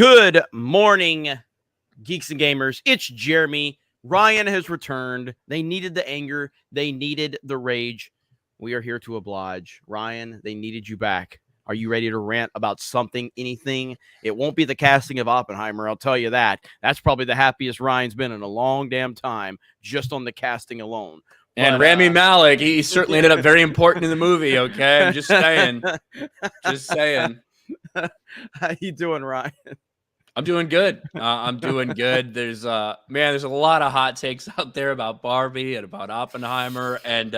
Good morning, Geeks and Gamers. It's Jeremy. Ryan has returned. They needed the anger. They needed the rage. We are here to oblige. Ryan, they needed you back. Are you ready to rant about something, anything? It won't be the casting of Oppenheimer, I'll tell you that. That's probably the happiest Ryan's been in a long damn time, just on the casting alone. And But, Rami Malek, he certainly ended up very important in the movie, okay? I'm just saying. Just saying. How you doing, Ryan? I'm doing good. I'm doing good. There's a lot of hot takes out there about Barbie and about Oppenheimer. And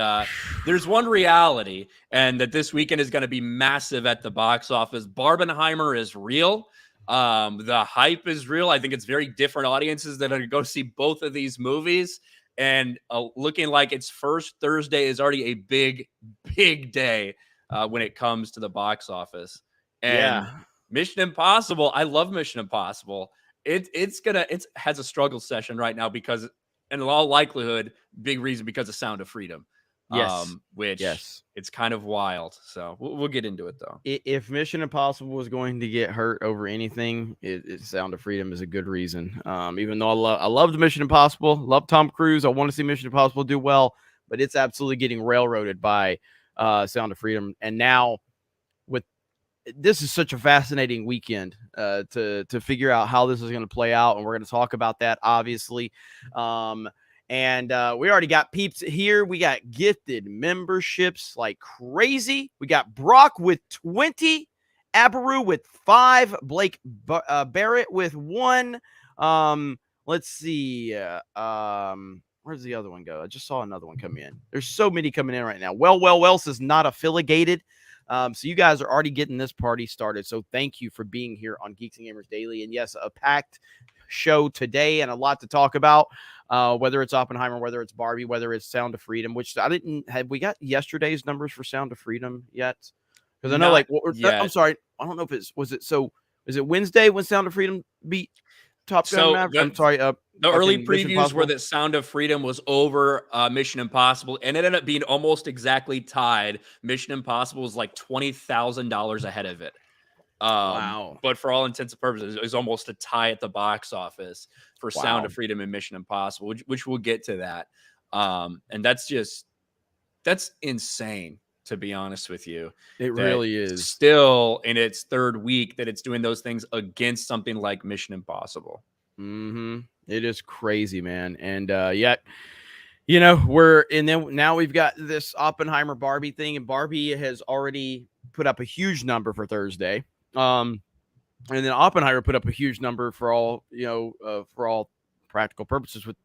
there's one reality, and that this weekend is going to be massive at the box office. Barbenheimer is real. The hype is real. I think it's very different audiences that are going to go see both of these movies. And looking like its first Thursday is already a big, big day when it comes to the box office. And Yeah. Mission Impossible. I love Mission Impossible. It has a struggle session right now because, in all likelihood, big reason because of Sound of Freedom. Yes. It's kind of wild. So we'll get into it though. If Mission Impossible was going to get hurt over anything, Sound of Freedom is a good reason. Even though I love the Mission Impossible, love Tom Cruise, I want to see Mission Impossible do well, but it's absolutely getting railroaded by Sound of Freedom. And now this is such a fascinating weekend to figure out how this is going to play out, and we're going to talk about that, obviously. And we already got peeps here. We got gifted memberships like crazy. We got Brock with 20, Abaru with 5, Blake Barrett with 1. Let's see. Where's the other one go? I just saw another one come in. There's so many coming in right now. Well says not affiliated. So you guys are already getting this party started. So thank you for being here on Geeks and Gamers Daily. And yes, a packed show today and a lot to talk about, whether it's Oppenheimer, whether it's Barbie, whether it's Sound of Freedom, which have we got yesterday's numbers for Sound of Freedom yet? Because I know I'm sorry. I don't know if is it Wednesday when Sound of Freedom beat Top Gun Maverick? I'm sorry. The early previews were that Sound of Freedom was over Mission Impossible, and it ended up being almost exactly tied. Mission Impossible was like $20,000 ahead of it. Wow. But for all intents and purposes, it was almost a tie at the box office for Sound of Freedom and Mission Impossible, which we'll get to that. And that's insane, to be honest with you. It really is. Still in its third week that it's doing those things against something like Mission Impossible. Mm-hmm. It is crazy, man. And yet, now we've got this Oppenheimer Barbie thing, and Barbie has already put up a huge number for Thursday. And then Oppenheimer put up a huge number for all practical purposes with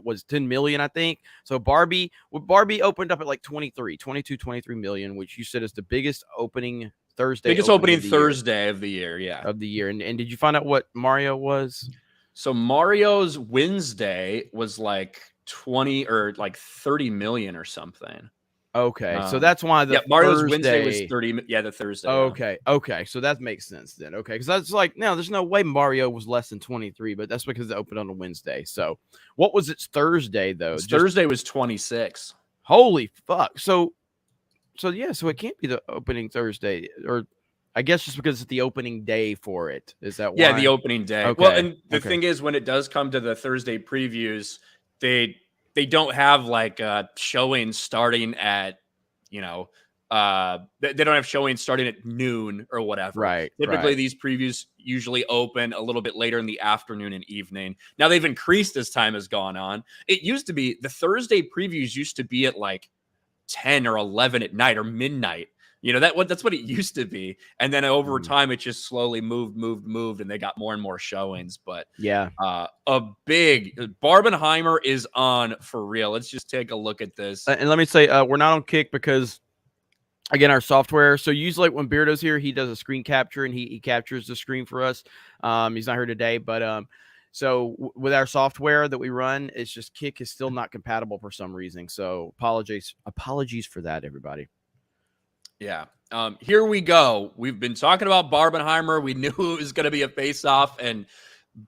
was 10 million, I think. So Barbie opened up at like 22-23 million, which you said is the biggest opening Thursday. Biggest opening Thursday of the year, yeah. Of the year. And did you find out what Mario was? So Mario's Wednesday was like 20 or like 30 million or something. Okay, so that's why Mario's Wednesday was 30. Yeah, the Thursday. Okay, so that makes sense then. Okay, because that's like, no, there's no way Mario was less than 23, but that's because it opened on a Wednesday. So what was its Thursday though? Thursday was 26. Holy fuck! So it can't be the opening Thursday, or I guess just because it's the opening day for it. Is that why? Yeah, the opening day. Okay. Well, and the thing is, when it does come to the Thursday previews, they don't have like showings starting at, they don't have showings starting at noon or whatever. Right. Typically, these previews usually open a little bit later in the afternoon and evening. Now they've increased as time has gone on. It used to be the Thursday previews used to be at like 10 or 11 at night or midnight. That's what it used to be. And then over time, it just slowly moved, and they got more and more showings. But yeah, a big Barbenheimer is on for real. Let's just take a look at this. And let me say, we're not on Kick because, again, our software. So usually when Beardo's here, he does a screen capture and he captures the screen for us. He's not here today, but so with our software that we run, it's just Kick is still not compatible for some reason. So apologies for that, everybody. Yeah. Here we go. We've been talking about Barbenheimer. We knew it was going to be a face-off, and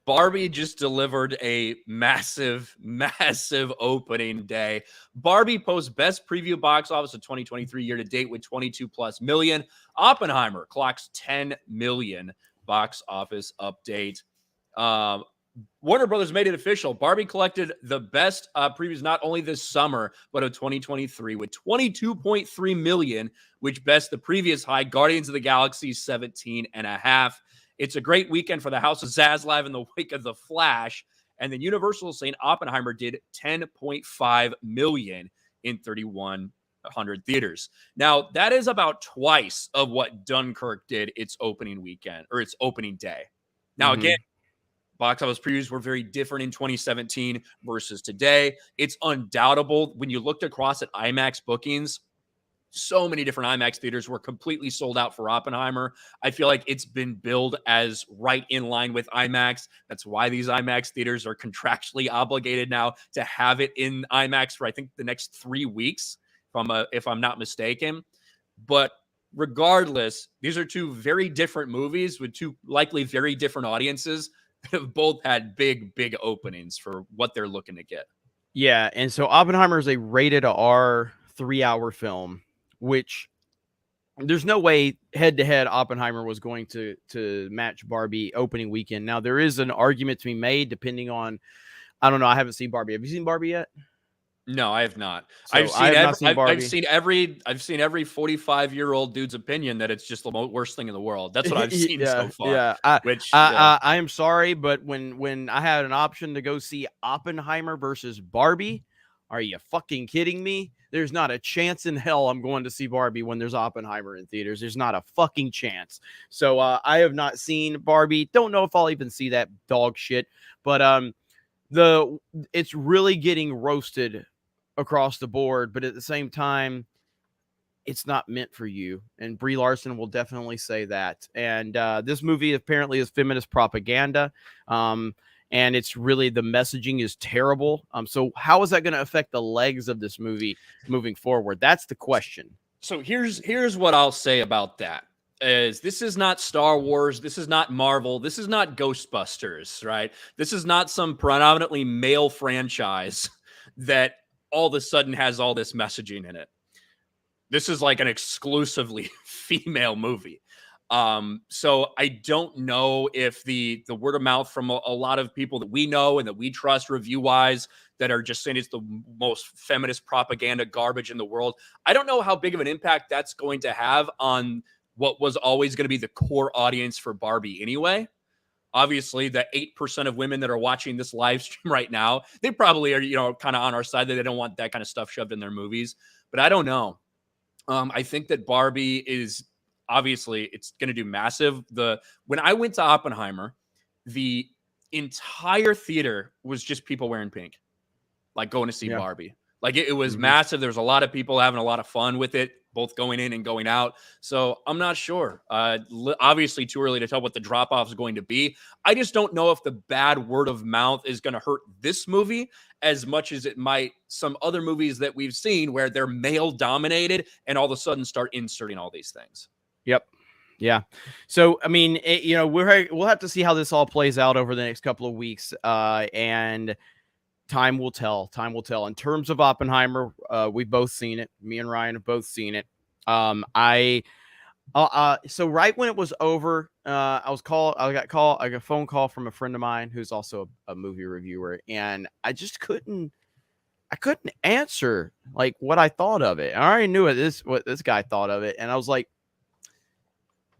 Barbie just delivered a massive, massive opening day. Barbie posts best preview box office of 2023 year to date with 22+ million. Oppenheimer clocks 10 million box office update. Warner Brothers made it official. Barbie collected the best previews not only this summer, but of 2023 with 22.3 million, which best the previous high, Guardians of the Galaxy 17.5. It's a great weekend for the House of Zaslav in the wake of The Flash. And then Universal saying Oppenheimer did 10.5 million in 3,100 theaters. Now, that is about twice of what Dunkirk did its opening weekend or its opening day. Now, again, box office previews were very different in 2017 versus today. It's undoubtable when you looked across at IMAX bookings, so many different IMAX theaters were completely sold out for Oppenheimer. I feel like it's been billed as right in line with IMAX. That's why these IMAX theaters are contractually obligated now to have it in IMAX for, I think, the next 3 weeks, if I'm not mistaken. But regardless, these are two very different movies with two likely very different audiences that have both had big openings for what they're looking to get. Yeah, and so Oppenheimer is a rated R 3-hour film, which there's no way head-to-head Oppenheimer was going to match Barbie opening weekend. Now, there is an argument to be made depending on, I don't know, I haven't seen Barbie. Have you seen Barbie yet? No, I have not. So I've seen every 45-year-old dude's opinion that it's just the worst thing in the world. That's what I've seen so far. Yeah, I am sorry, but when I had an option to go see Oppenheimer versus Barbie, are you fucking kidding me? There's not a chance in hell I'm going to see Barbie when there's Oppenheimer in theaters. There's not a fucking chance. So I have not seen Barbie. Don't know if I'll even see that dog shit. But it's really getting roasted across the board, but at the same time, it's not meant for you. And Brie Larson will definitely say that. And this movie apparently is feminist propaganda. And it's really, the messaging is terrible. So how is that going to affect the legs of this movie moving forward? That's the question. So here's what I'll say about that. This is not Star Wars. This is not Marvel. This is not Ghostbusters, right? This is not some predominantly male franchise that all of a sudden has all this messaging in it. This is like an exclusively female movie. So I don't know if the word of mouth from a lot of people that we know and that we trust review-wise that are just saying it's the most feminist propaganda garbage in the world. I don't know how big of an impact that's going to have on what was always going to be the core audience for Barbie anyway. Obviously, the 8% of women that are watching this live stream right now, they probably are, kind of on our side that they don't want that kind of stuff shoved in their movies. But I don't know. I think that Barbie is obviously it's going to do massive. When I went to Oppenheimer, the entire theater was just people wearing pink, like going to see Barbie. Like it was massive. There was a lot of people having a lot of fun with it, both going in and going out. So I'm not sure. Obviously, too early to tell what the drop-off is going to be. I just don't know if the bad word of mouth is going to hurt this movie as much as it might some other movies that we've seen where they're male-dominated and all of a sudden start inserting all these things. Yep. Yeah. So, I mean, we'll have to see how this all plays out over the next couple of weeks. And time will tell. Time will tell. In terms of Oppenheimer, we've both seen it. Me and Ryan have both seen it. So right when it was over, I got a phone call from a friend of mine who's also a movie reviewer, and I just couldn't answer like what I thought of it. I already knew what this guy thought of it, and I was like,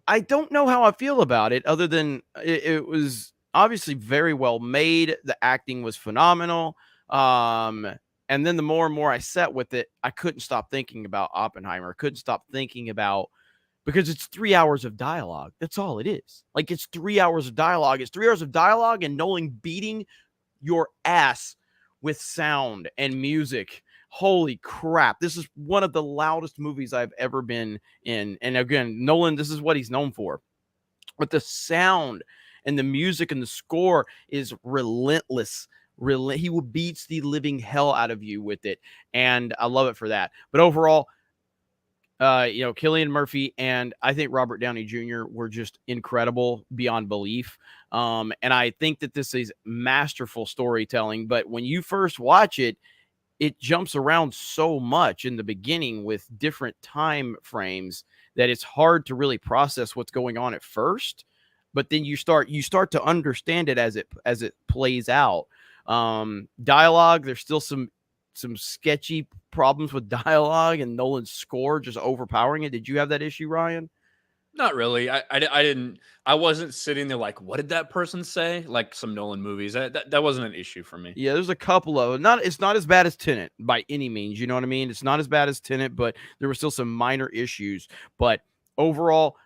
I don't know how I feel about it, other than it was obviously very well made. The acting was phenomenal. And then the more and more I sat with it, I couldn't stop thinking about Oppenheimer. I couldn't stop thinking about, because it's 3 hours of dialogue. That's all it is. Like, it's 3 hours of dialogue. It's 3 hours of dialogue and Nolan beating your ass with sound and music. Holy crap. This is one of the loudest movies I've ever been in. And again, Nolan, this is what he's known for. But the sound and the music and the score is relentless. He will beats the living hell out of you with it. And I love it for that. But overall, Cillian Murphy and I think Robert Downey Jr. were just incredible beyond belief. And I think that this is masterful storytelling. But when you first watch it, it jumps around so much in the beginning with different time frames that it's hard to really process what's going on at first. but then you start to understand it as it plays out. Dialogue, there's still some sketchy problems with dialogue, and Nolan's score just overpowering it. Did you have that issue, Ryan? Not really. I didn't. I wasn't sitting there like, what did that person say? Like some Nolan movies. That wasn't an issue for me. Yeah, there's a couple of it's not as bad as Tenet by any means. You know what I mean? It's not as bad as Tenet, but there were still some minor issues. But overall,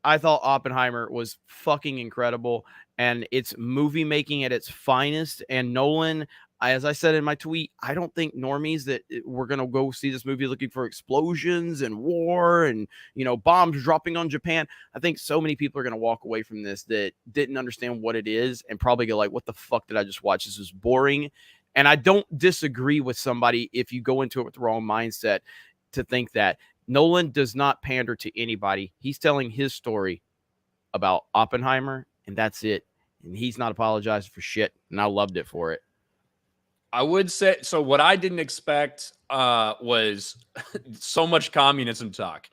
I thought Oppenheimer was fucking incredible, and it's movie making at its finest. And Nolan, as I said in my tweet, I don't think normies that we're gonna go see this movie looking for explosions and war and bombs dropping on Japan. I think so many people are gonna walk away from this that didn't understand what it is and probably go like, "What the fuck did I just watch? This is boring." And I don't disagree with somebody if you go into it with the wrong mindset to think that. Nolan does not pander to anybody. He's telling his story about Oppenheimer, and that's it. And he's not apologizing for shit, and I loved it for it. I would say so. What I didn't expect was so much communism talk,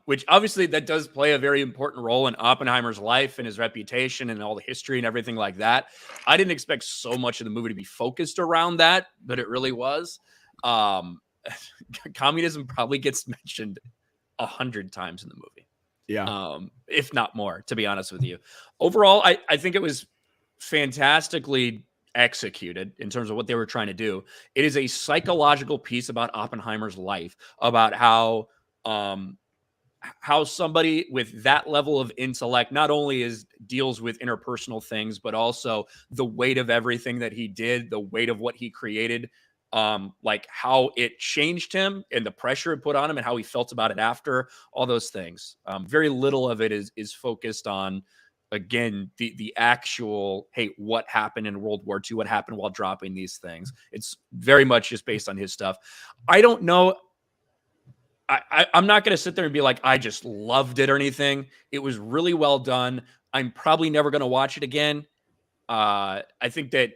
which obviously that does play a very important role in Oppenheimer's life and his reputation and all the history and everything like that. I didn't expect so much of the movie to be focused around that, but it really was. Communism probably gets mentioned 100 times in the movie. Yeah. If not more, to be honest with you. Overall, I think it was fantastically executed in terms of what they were trying to do. It is a psychological piece about Oppenheimer's life, about how somebody with that level of intellect not only deals with interpersonal things, but also the weight of everything that he did, the weight of what he created, like how it changed him and the pressure it put on him and how he felt about it after, all those things. Very little of it is focused on, again, the actual, hey, what happened in World War II, what happened while dropping these things. It's very much just based on his stuff. I don't know. I'm not going to sit there and be like, I just loved it or anything. It was really well done. I'm probably never going to watch it again. I think that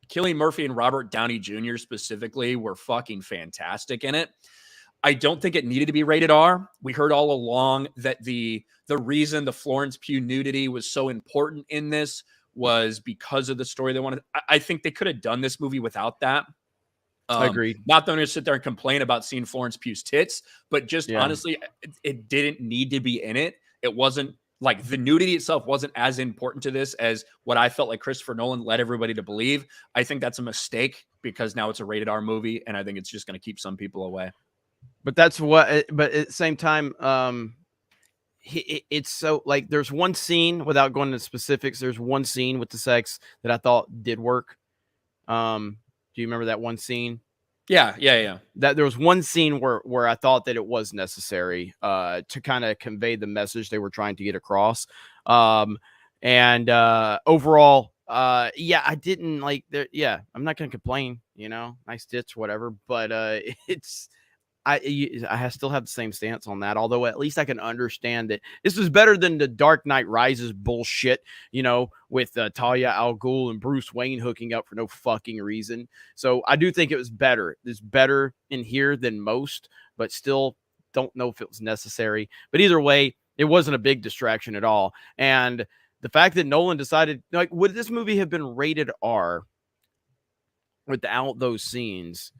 Cillian Murphy and Robert Downey Jr. specifically were fucking fantastic in it. I don't think it needed to be rated R. We heard all along that the reason the Florence Pugh nudity was so important in this was because of the story they wanted. I think they could have done this movie without that. Agreed. Not that I'm going to sit there and complain about seeing Florence Pugh's tits, but just honestly, it didn't need to be in it. It wasn't like the nudity itself wasn't as important to this as what I felt like Christopher Nolan led everybody to believe. I think that's a mistake because now it's a rated R movie, and I think it's just going to keep some people away. But that's what. But at the same time, it's so like there's one scene without going into specifics. There's one scene with the sex that I thought did work. Do you remember that one scene? Yeah. That there was one scene where I thought that it was necessary to kind of convey the message they were trying to get across. And overall, I didn't like there. Yeah, I'm not gonna complain. Nice tits, whatever. But it's. I still have the same stance on that, although at least I can understand that this is better than the Dark Knight Rises bullshit, with Talia al Ghul and Bruce Wayne hooking up for no fucking reason. So I do think it was better. It's better in here than most, but still don't know if it was necessary. But either way, it wasn't a big distraction at all. And the fact that Nolan decided, like, would this movie have been rated R without those scenes?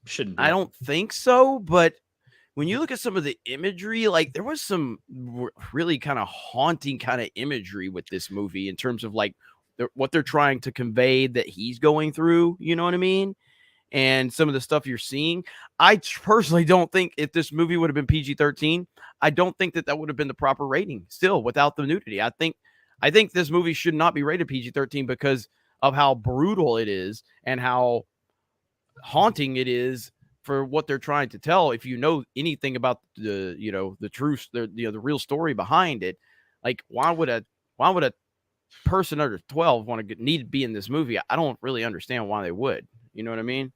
Shouldn't be. I don't think so, but when you look at some of the imagery, like there was some really kind of haunting kind of imagery with this movie in terms of like what they're trying to convey that he's going through, you know what I mean? And some of the stuff you're seeing. I personally don't think if this movie would have been PG-13, I don't think that would have been the proper rating still without the nudity. I think this movie should not be rated PG-13 because of how brutal it is and how haunting it is for what they're trying to tell. If you know anything about the truth, the real story behind it, like why would a person under 12 need to be in this movie? I don't really understand why they would. You know what I mean?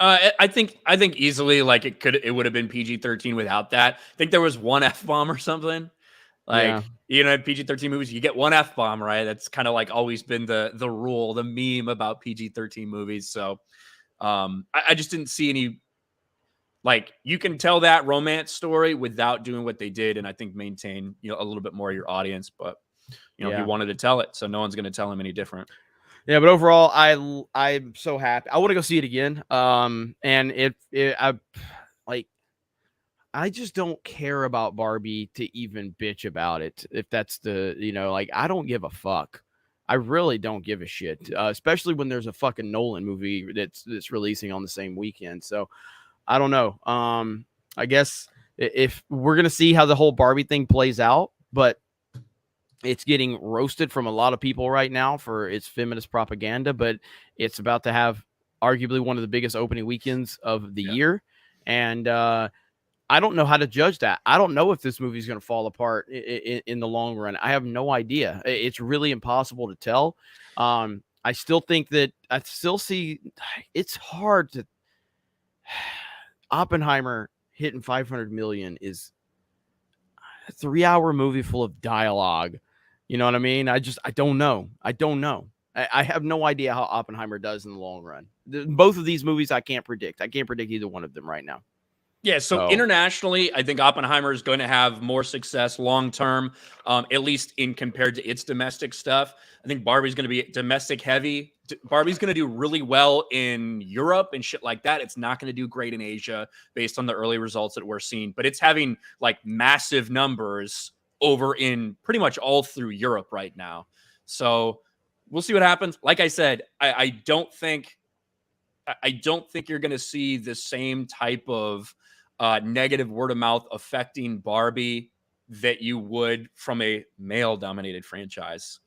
I think easily like it would have been PG-13 without that. I think there was one F-bomb or something. Like, PG-13 movies, you get one F-bomb, right? That's kind of like always been the rule, the meme about PG-13 movies. So I just didn't see any, like, you can tell that romance story without doing what they did, and I think maintain, a little bit more of your audience. But You know, he wanted to tell it, so no one's going to tell him any different. Yeah, but overall, I'm so happy. I want to go see it again. And I just don't care about Barbie to even bitch about it. If that's I don't give a fuck. I really don't give a shit, especially when there's a fucking Nolan movie that's releasing on the same weekend. So I don't know. I guess if we're gonna see how the whole Barbie thing plays out, but it's getting roasted from a lot of people right now for its feminist propaganda, but it's about to have arguably one of the biggest opening weekends of the year. And I don't know how to judge that. I don't know if this movie is going to fall apart in the long run. I have no idea. It's really impossible to tell. I still think that I still see it's hard to Oppenheimer hitting 500 million is a 3-hour movie full of dialogue. You know what I mean? I don't know. I have no idea how Oppenheimer does in the long run. Both of these movies I can't predict. I can't predict either one of them right now. Yeah, so internationally, I think Oppenheimer is going to have more success long term, at least in compared to its domestic stuff. I think Barbie's going to be domestic heavy. Barbie's going to do really well in Europe and shit like that. It's not going to do great in Asia based on the early results that we're seeing, but it's having like massive numbers over in pretty much all through Europe right now. So we'll see what happens. Like I said, I don't think you're going to see the same type of negative word of mouth affecting Barbie that you would from a male dominated franchise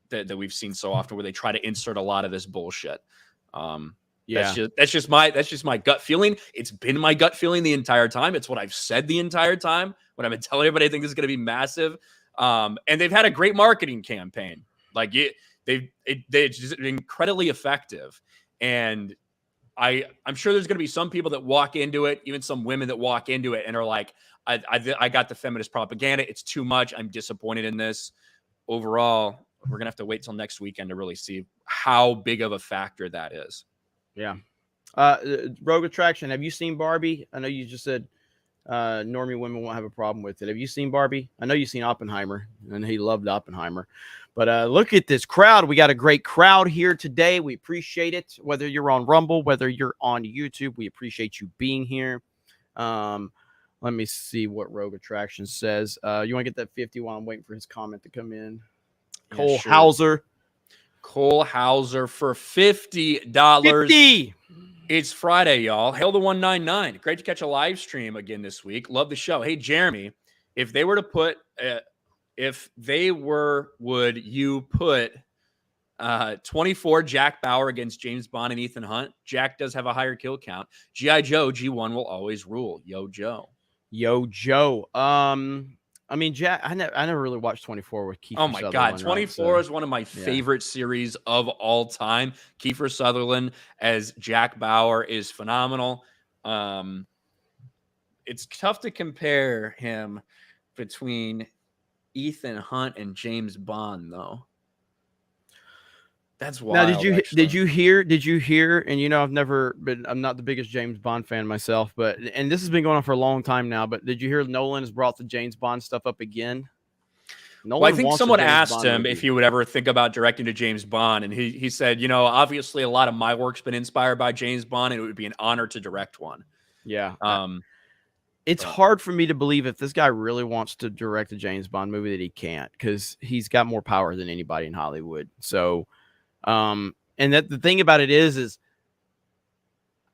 that we've seen so often, where they try to insert a lot of this bullshit. That's just my gut feeling. It's been my gut feeling the entire time. It's what I've said the entire time when I've been telling everybody I think this is going to be massive. And they've had a great marketing campaign. Like they've just been incredibly effective. And I'm sure there's going to be some people that walk into it, even some women that walk into it and are like, I got the feminist propaganda. It's too much. I'm disappointed in this. Overall, we're going to have to wait till next weekend to really see how big of a factor that is. Yeah. Rogue Attraction, have you seen Barbie? I know you just said normie women won't have a problem with it. Have you seen Barbie? I know you've seen Oppenheimer, and he loved Oppenheimer. But look at this crowd. We got a great crowd here today. We appreciate it. Whether you're on Rumble, whether you're on YouTube, we appreciate you being here. Let me see what Rogue Attraction says. You want to get that 50 while I'm waiting for his comment to come in? Cole Hauser. Cole Hauser for $50. 50. It's Friday, y'all. Hail the 199. Great to catch a live stream again this week. Love the show. Hey, Jeremy, if they were to put, would you put 24 Jack Bauer against James Bond and Ethan Hunt? Jack does have a higher kill count. G.I. Joe, G1 will always rule. Yo, Joe. I mean, Jack, I never really watched 24 with Kiefer Sutherland. Oh my God. 24 is one of my favorite series of all time. Kiefer Sutherland as Jack Bauer is phenomenal. It's tough to compare him between Ethan Hunt and James Bond, though. That's wild. Now, did you hear, and I'm not the biggest James Bond fan myself, and this has been going on for a long time now, but did you hear Nolan has brought the James Bond stuff up again? Well, I think someone asked him if he would ever think about directing to James Bond, and he said, obviously a lot of my work's been inspired by James Bond, and it would be an honor to direct one. Yeah. It's hard for me to believe if this guy really wants to direct a James Bond movie that he can't, because he's got more power than anybody in Hollywood. So, and that the thing about it is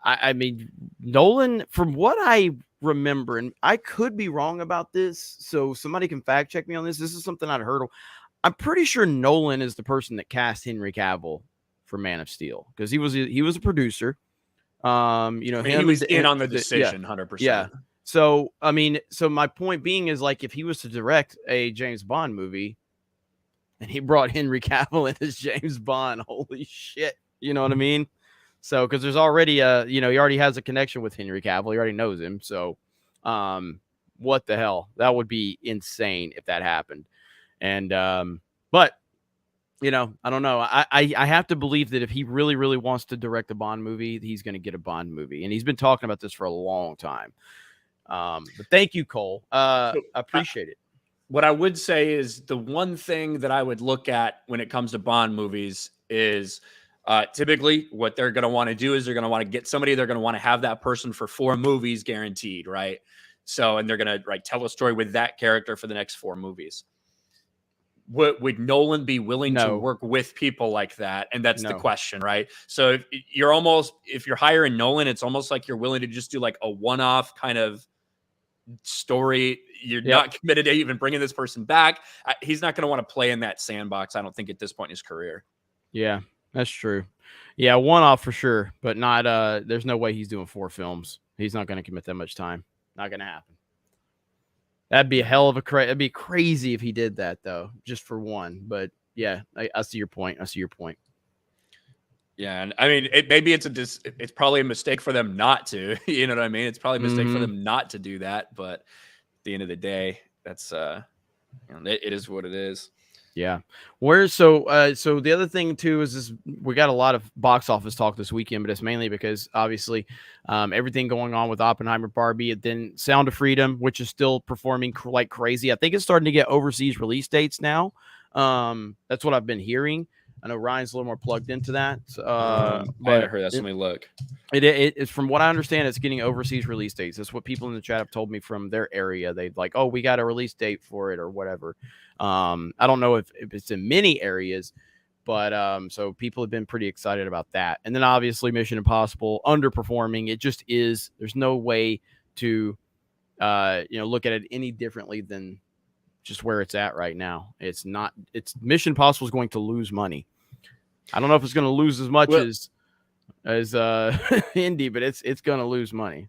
I mean, Nolan, from what I remember, and I could be wrong about this, so somebody can fact check me on this. This is something I'd heard of. I'm pretty sure Nolan is the person that cast Henry Cavill for Man of Steel, because he was a producer. He was in on the decision, 100%. Yeah. So, I mean, my point being is, like, if he was to direct a James Bond movie and he brought Henry Cavill in as James Bond, holy shit. You know what I mean? So, because there's already he already has a connection with Henry Cavill. He already knows him. So, what the hell? That would be insane if that happened. And, but, I don't know. I have to believe that if he really, really wants to direct a Bond movie, he's going to get a Bond movie. And he's been talking about this for a long time. But thank you, Cole. I appreciate it. what I would say is the one thing that I would look at when it comes to Bond movies is typically what they're going to want to do is they're going to want to get somebody, they're going to want to have that person for 4 movies guaranteed, right? So, and they're going to tell a story with that character for the next 4 movies. Would Nolan be willing to work with people like that? And that's the question, right? So if you're hiring Nolan, it's almost like you're willing to just do like a one-off kind of story. You're not committed to even bringing this person back. He's not going to want to play in that sandbox, I don't think, at this point in his career. Yeah, that's true. Yeah, one-off for sure, but not there's no way he's doing 4 films. He's not going to commit that much time. Not going to happen. That'd be a hell of a that'd be crazy if he did that though, just for one. But yeah, I see your point. Yeah, and I mean, maybe it's probably a mistake for them not to. You know what I mean? It's probably a mistake for them not to do that. But at the end of the day, that's it is what it is. Yeah. So the other thing too is we got a lot of box office talk this weekend, but it's mainly because obviously everything going on with Oppenheimer, Barbie, and then Sound of Freedom, which is still performing like crazy. I think it's starting to get overseas release dates now. That's what I've been hearing. I know Ryan's a little more plugged into that. But I haven't heard that. Let me look. It's from what I understand, it's getting overseas release dates. That's what people in the chat have told me from their area. They'd like, oh, we got a release date for it or whatever. I don't know if it's in many areas, but so people have been pretty excited about that. And then obviously Mission Impossible underperforming. It just is. There's no way to look at it any differently than just where it's at right now. It's Mission Impossible is going to lose money. I don't know if it's going to lose as much as Indy, but it's going to lose money.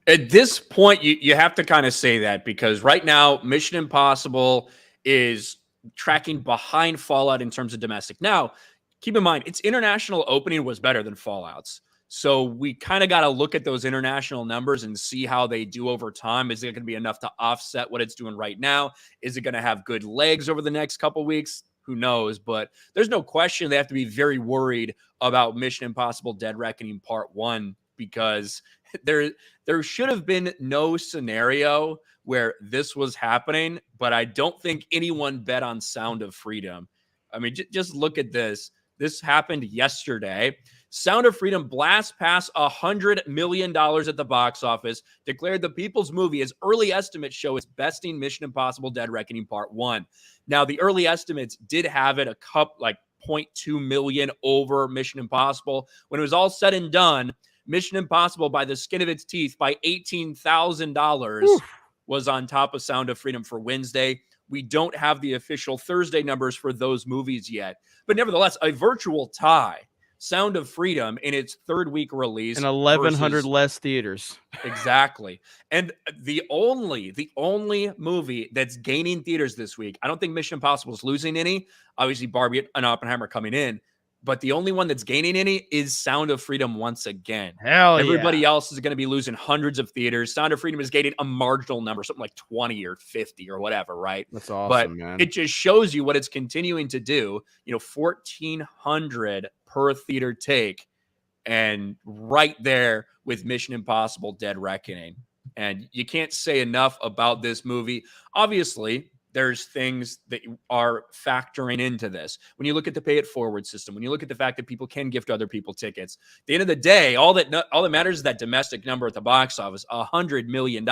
At this point, you have to kind of say that because right now Mission Impossible is tracking behind Fallout in terms of domestic. Now, keep in mind, its international opening was better than Fallout's. So we kind of got to look at those international numbers and see how they do over time. Is it going to be enough to offset what it's doing right now? Is it going to have good legs over the next couple of weeks? Who knows? But there's no question they have to be very worried about Mission Impossible Dead Reckoning Part 1 because there should have been no scenario where this was happening, but I don't think anyone bet on Sound of Freedom. I mean, just look at this. This happened yesterday. Sound of Freedom blasts past $100 million at the box office, declared the people's movie as early estimates show it's besting Mission Impossible Dead Reckoning Part 1. Now, the early estimates did have it a cup like 0.2 million over Mission Impossible. When it was all said and done, Mission Impossible by the skin of its teeth by $18,000 was on top of Sound of Freedom for Wednesday. We don't have the official Thursday numbers for those movies yet, but nevertheless, a virtual tie. Sound of Freedom in its 3rd week release. And 1,100 less theaters. Exactly. And the only movie that's gaining theaters this week, I don't think Mission Impossible is losing any. Obviously, Barbie and Oppenheimer coming in. But the only one that's gaining any is Sound of Freedom once again. Hell yeah. Everybody else is going to be losing hundreds of theaters. Sound of Freedom is gaining a marginal number, something like 20 or 50 or whatever, right? That's awesome, but man. It just shows you what it's continuing to do. 1,400 per theater take, and right there with Mission Impossible Dead Reckoning. And you can't say enough about this movie. Obviously, there's things that are factoring into this. When you look at the pay it forward system, when you look at the fact that people can gift other people tickets, at the end of the day, all that matters is that domestic number at the box office, $100 million,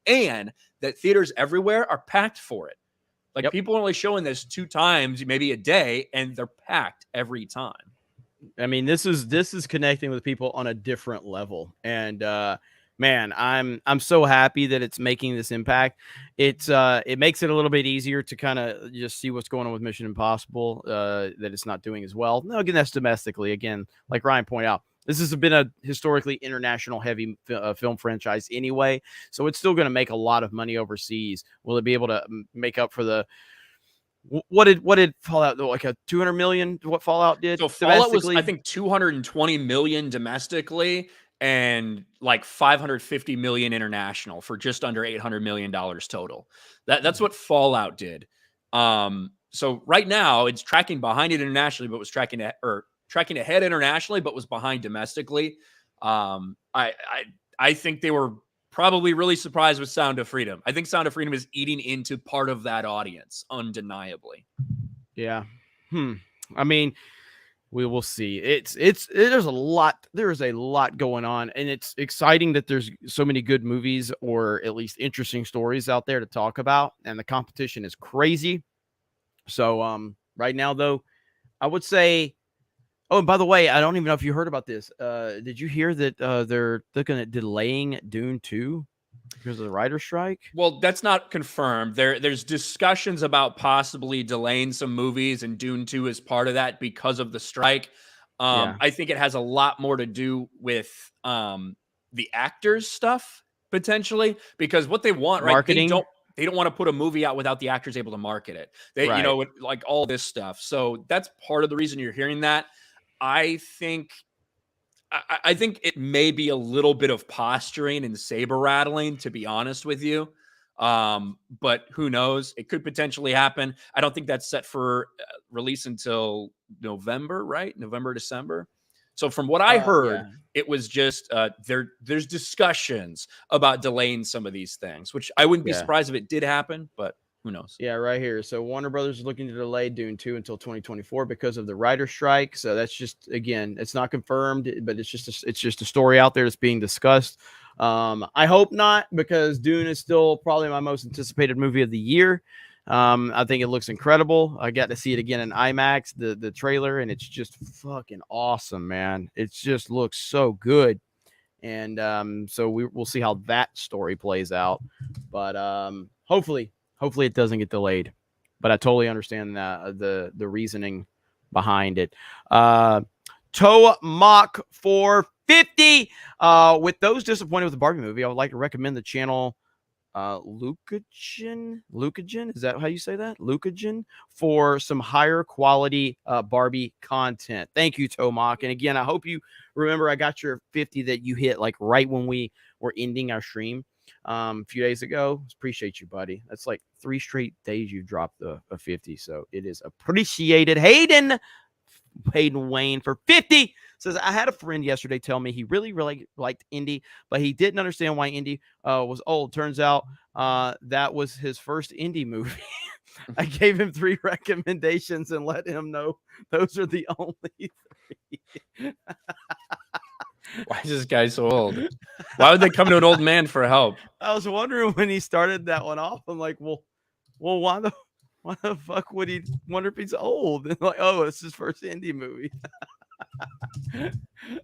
and that theaters everywhere are packed for it. Like people are only showing this 2 times, maybe a day, and they're packed every time. I mean, this is connecting with people on a different level, and man, I'm so happy that it's making this impact. It makes it a little bit easier to kind of just see what's going on with Mission Impossible, that it's not doing as well. No, again, that's domestically. Again, like Ryan pointed out, this has been a historically international heavy film franchise anyway, so it's still going to make a lot of money overseas. Will it be able to make up for the what did Fallout, like a 200 million? What Fallout did? So Fallout was, I think, 220 million domestically and like 550 million international for just under $800 million total. That's what Fallout did. So right now it's tracking behind it internationally, but was tracking ahead internationally, but was behind domestically. I think they were probably really surprised with Sound of Freedom. I think Sound of Freedom is eating into part of that audience, undeniably. Yeah. I mean, we will see. There's a lot. There is a lot going on, and it's exciting that there's so many good movies or at least interesting stories out there to talk about, and the competition is crazy. So, right now though, I would say. Oh, and by the way, I don't even know if you heard about this. Did you hear that they're looking at delaying Dune 2 because of the writer's strike? Well, that's not confirmed. There's discussions about possibly delaying some movies, and Dune 2 is part of that because of the strike. Yeah. I think it has a lot more to do with the actors stuff potentially, because what they want, right? Marketing. They don't want to put a movie out without the actors able to market it. They, Right. you know, like all this stuff. So that's part of the reason you're hearing that. I think it may be a little bit of posturing and saber rattling, to be honest with you. But who knows? It could potentially happen. I don't think that's set for release until November, right? November, December. So from what I heard, it was just there's discussions about delaying some of these things, which I wouldn't be surprised if it did happen, but who knows? Yeah, right here. So Warner Brothers is looking to delay Dune 2 until 2024 because of the writer's strike. So that's just, again, it's not confirmed, but it's just a story out there that's being discussed. I hope not, because Dune is still probably my most anticipated movie of the year. I think it looks incredible. I got to see it again in IMAX, the trailer, and it's just fucking awesome, man. It just looks so good. And so we'll see how that story plays out. But hopefully it doesn't get delayed, but I totally understand the reasoning behind it. Toe Mock 450. With those disappointed with the Barbie movie, I would like to recommend the channel Lucagen. Is that how you say that? Lucagen, for some higher quality Barbie content. Thank you, Toe Mock. And again, I hope you remember I got your 50 that you hit like right when we were ending our stream a few days ago. Appreciate you, buddy. That's like 3 straight days you dropped a 50, so it is appreciated. Hayden Wayne for 50 says, I had a friend yesterday tell me he really liked Indy, but he didn't understand why Indy was old. Turns out that was his first Indy movie. I gave him 3 recommendations and let him know those are the only 3. Why is this guy so old? Why would they come to an old man for help? I was wondering when he started that one off. I'm like, well, why the fuck would he wonder if he's old? And like, oh, it's his first indie movie.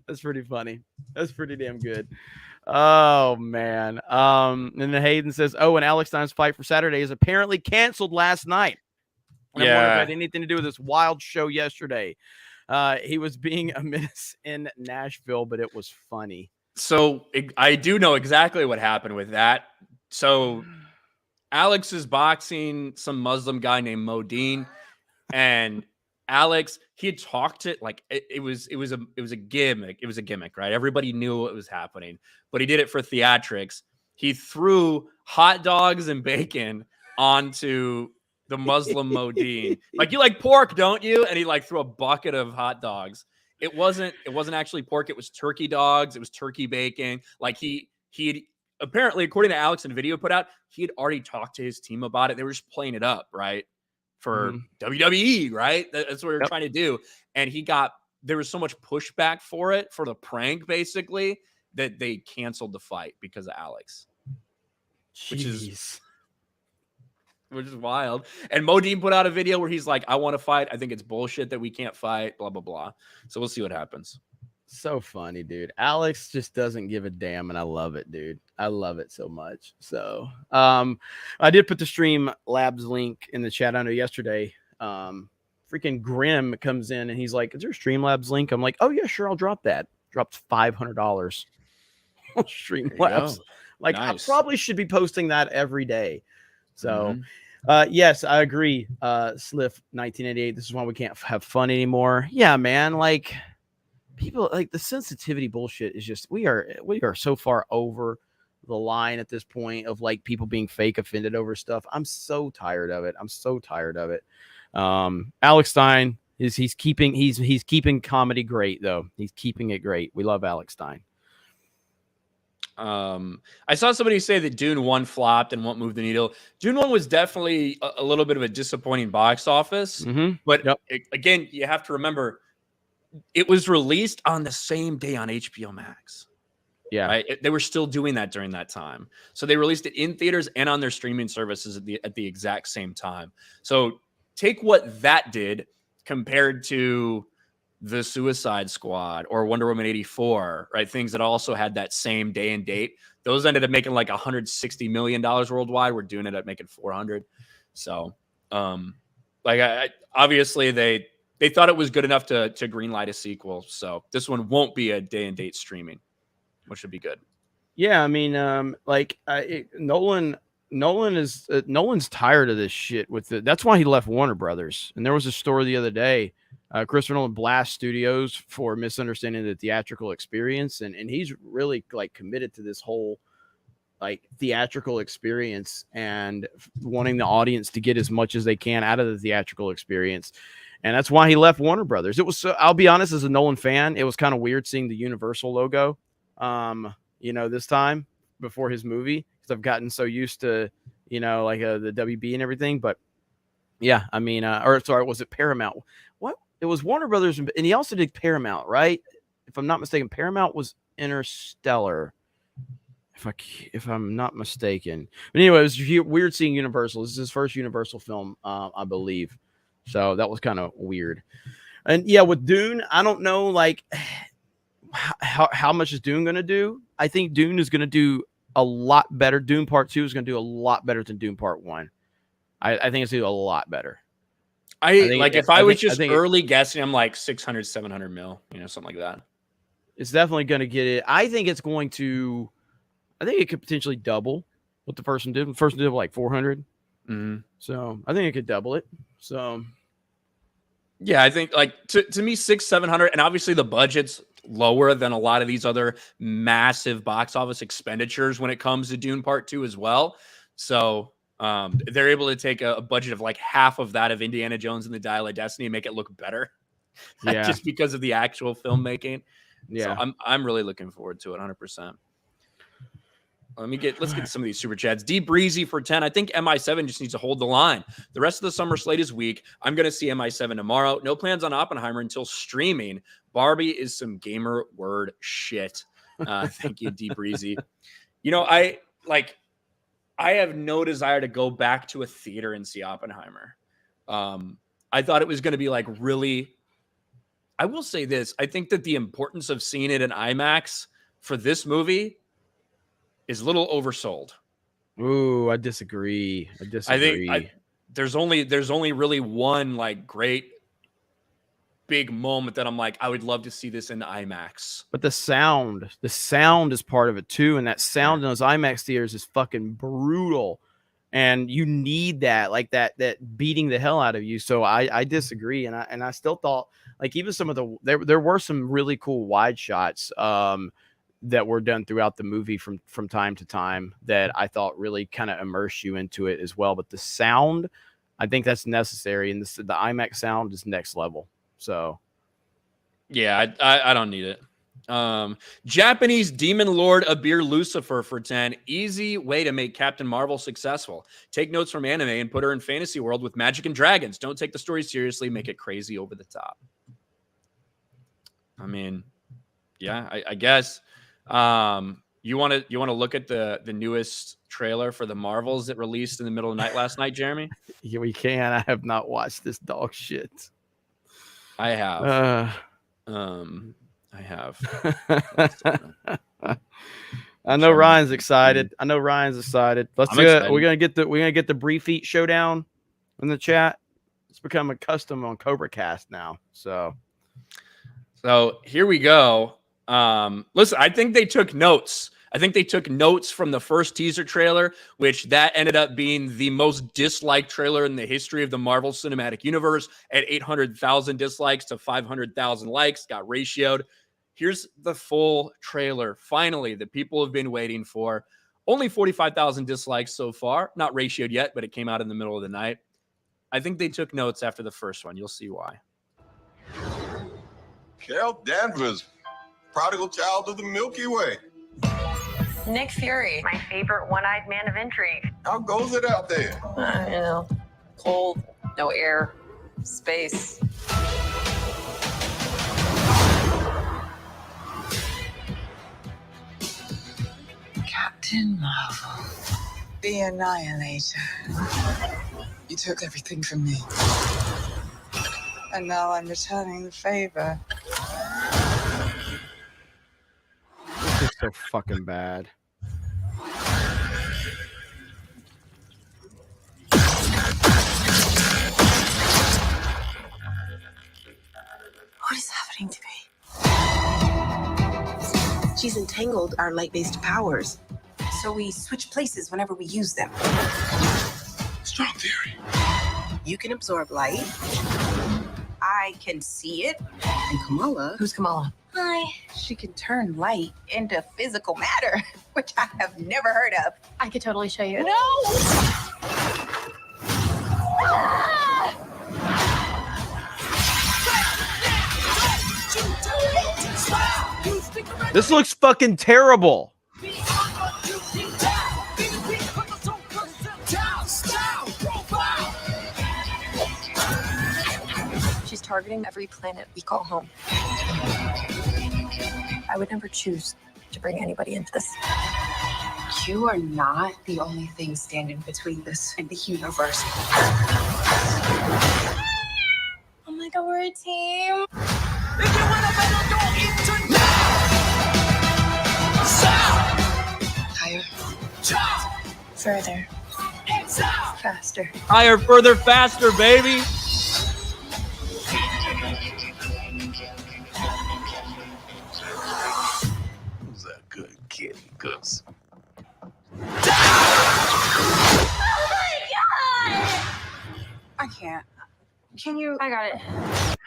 That's pretty funny. That's pretty damn good. Oh man. And then Hayden says, oh, and Alex Stein's fight for Saturday is apparently canceled last night. And I wonder if it had anything to do with this wild show yesterday. He was being a menace in Nashville, but it was funny. So I do know exactly what happened with that. So Alex is boxing some Muslim guy named Modine, and Alex, he had talked it like it was a gimmick. It was a gimmick, right? Everybody knew what was happening, but he did it for theatrics. He threw hot dogs and bacon onto the Muslim Modine. Like, you like pork, don't you? And he like threw a bucket of hot dogs. It wasn't actually pork. It was turkey dogs. It was turkey bacon. Like he apparently, according to Alex and video put out, he had already talked to his team about it. They were just playing it up, right? For WWE, right? That's what they're trying to do. And there was so much pushback for it, for the prank, basically, that they canceled the fight because of Alex. Jeez. Which is wild. And Modine put out a video where he's like, I want to fight. I think it's bullshit that we can't fight, blah, blah, blah. So we'll see what happens. So funny, dude. Alex just doesn't give a damn, and I love it, dude. I love it so much. So I did put the Stream Labs link in the chat. I know yesterday freaking Grim comes in and he's like, is there a Stream Labs link? I'm like, oh yeah, sure, I'll drop that. Dropped $500 on Stream Labs. Like, nice. I probably should be posting that every day. So yes, I agree. Sliff 1988. This is why we can't have fun anymore. Yeah, man. Like, people, like, the sensitivity bullshit is just, we are so far over the line at this point of like people being fake offended over stuff. I'm so tired of it. Alex Stein he's keeping comedy great though. He's keeping it great. We love Alex Stein. I saw somebody say that Dune 1 flopped and won't move the needle. Dune 1 was definitely a little bit of a disappointing box office. But Yep. again, you have to remember, it was released on the same day on HBO Max. Yeah. Right? They were still doing that during that time. So they released it in theaters and on their streaming services at the exact same time. So take what that did compared to the Suicide Squad or Wonder Woman 84, right? Things that also had that same day and date. Those ended up making like $160 million worldwide. We're doing it at making 400. So, obviously they thought it was good enough to greenlight a sequel. So this one won't be a day and date streaming, which would be good. Yeah, I mean, Nolan's tired of this shit. That's why he left Warner Brothers. And there was a story the other day. Christopher Nolan blasts studios for misunderstanding the theatrical experience, and he's really like committed to this whole like theatrical experience and wanting the audience to get as much as they can out of the theatrical experience. And that's why he left Warner Brothers. It was, I'll be honest, as a Nolan fan, it was kind of weird seeing the Universal logo, this time before his movie, because I've gotten so used to, like the WB and everything. But yeah, I mean, was it Paramount? What? It was Warner Brothers, and he also did Paramount, right? If I'm not mistaken, Paramount was Interstellar. If I'm not mistaken. But anyway, it was weird seeing Universal. This is his first Universal film, I believe. So that was kind of weird. And yeah, with Dune, I don't know, like, how much is Dune going to do? I think Dune is going to do a lot better. Dune Part 2 is going to do a lot better than Dune Part 1. I think it's going to do a lot better. If I was just early guessing, I'm like 600, 700 mil, something like that. It's definitely going to get it. I think it could potentially double what the first one did. The first one did like 400. Mm-hmm. So I think it could double it. So yeah, I think like to me, 600-700, and obviously the budget's lower than a lot of these other massive box office expenditures when it comes to Dune Part 2 as well. So they're able to take a budget of like half of that of Indiana Jones and the Dial of Destiny and make it look better. Yeah. Just because of the actual filmmaking. Yeah. So I'm really looking forward to it 100%. Let's get some of these super chats. D Breezy for 10. I think MI7 just needs to hold the line. The rest of the summer slate is weak. I'm going to see MI7 tomorrow. No plans on Oppenheimer until streaming. Barbie is some gamer word shit. Thank you, D Breezy. I have no desire to go back to a theater and see Oppenheimer. I thought it was going to be like really. I will say this. I think that the importance of seeing it in IMAX for this movie is a little oversold. Ooh, I disagree. I think there's only really one like great big moment that I'm like, I would love to see this in IMAX. But the sound is part of it too, and that sound in those IMAX theaters is fucking brutal, and you need that, like that beating the hell out of you. So I disagree, and I still thought like even some of there were some really cool wide shots that were done throughout the movie from time to time that I thought really kind of immersed you into it as well. But the sound, I think that's necessary, and the IMAX sound is next level. So yeah, I don't need it. Japanese Demon Lord Abir Lucifer for 10. Easy way to make Captain Marvel successful. Take notes from anime and put her in fantasy world with magic and dragons. Don't take the story seriously. Make it crazy over the top. I mean, yeah, I guess. You want to look at the newest trailer for the Marvels that released in the middle of the night last night, Jeremy? Yeah, we can. I have not watched this dog shit. I have. I have. I know Ryan's excited. Let's do it. We're gonna get the Brief Eat showdown in the chat. It's become a custom on Cobra Cast now. So here we go. Listen, I think they took notes. I think they took notes from the first teaser trailer, which that ended up being the most disliked trailer in the history of the Marvel Cinematic Universe at 800,000 dislikes to 500,000 likes, got ratioed. Here's the full trailer. Finally, the people have been waiting for. Only 45,000 dislikes so far. Not ratioed yet, but it came out in the middle of the night. I think they took notes after the first one. You'll see why. Carol Danvers, prodigal child of the Milky Way. Nick Fury, my favorite one-eyed man of intrigue. How goes it out there? You know, cold, no air, space. Captain Marvel, the Annihilator. You took everything from me. And now I'm returning the favor. This is so fucking bad. What is happening to me? She's entangled our light-based powers. So we switch places whenever we use them. Strong theory. You can absorb light. I can see it. And Kamala... Who's Kamala? Hi. She can turn light into physical matter, which I have never heard of. I could totally show you. No! This looks fucking terrible. She's targeting every planet we call home. I would never choose to bring anybody into this. You are not the only thing standing between this and the universe. Oh my god, we're a team. Higher. Further. Faster. Higher, further, faster, baby. Who's that good kid, Gus? I can't. Can you? I got it.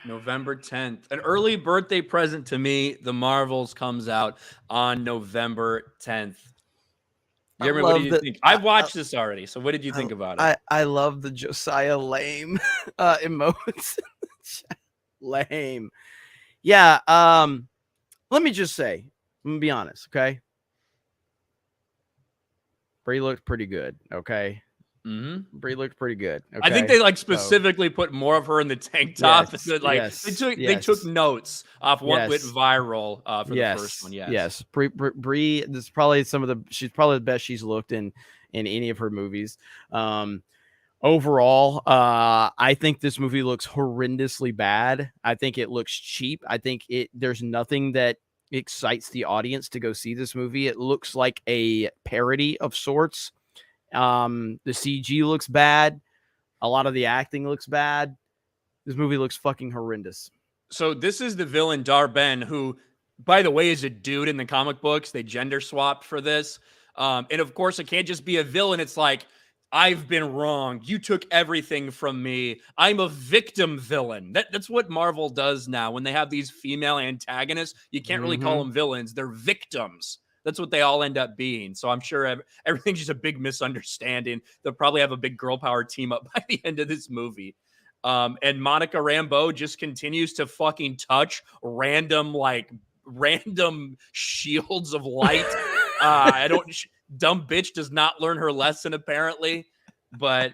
November 10th. An early birthday present to me. The Marvels comes out on November 10th. Jeremy, what do you think? I've watched this already. So what did you think about it? I love the Josiah lame emotes. Lame. Yeah. Let me just say, I'm gonna be honest, okay? Brie looked pretty good, okay? Mm-hmm. Brie looked pretty good. Okay? I think they like specifically put more of her in the tank top. Yes, Like they took notes off what went viral for the first one. Yes. Brie, this is probably she's probably the best she's looked in any of her movies. Overall, I think this movie looks horrendously bad. I think it looks cheap. I think there's nothing that excites the audience to go see this movie. It looks like a parody of sorts. The CG looks bad. A lot of the acting looks bad. This movie looks fucking horrendous. So this is the villain Dar-Ben, who, by the way, is a dude in the comic books. They gender swapped for this. And of course, it can't just be a villain. It's like, I've been wrong. You took everything from me. I'm a victim villain. That's what Marvel does now. When they have these female antagonists, you can't really call them villains. They're victims. That's what they all end up being. So I'm sure everything's just a big misunderstanding. They'll probably have a big girl power team up by the end of this movie. And Monica Rambeau just continues to fucking touch random shields of light. Dumb bitch does not learn her lesson apparently. But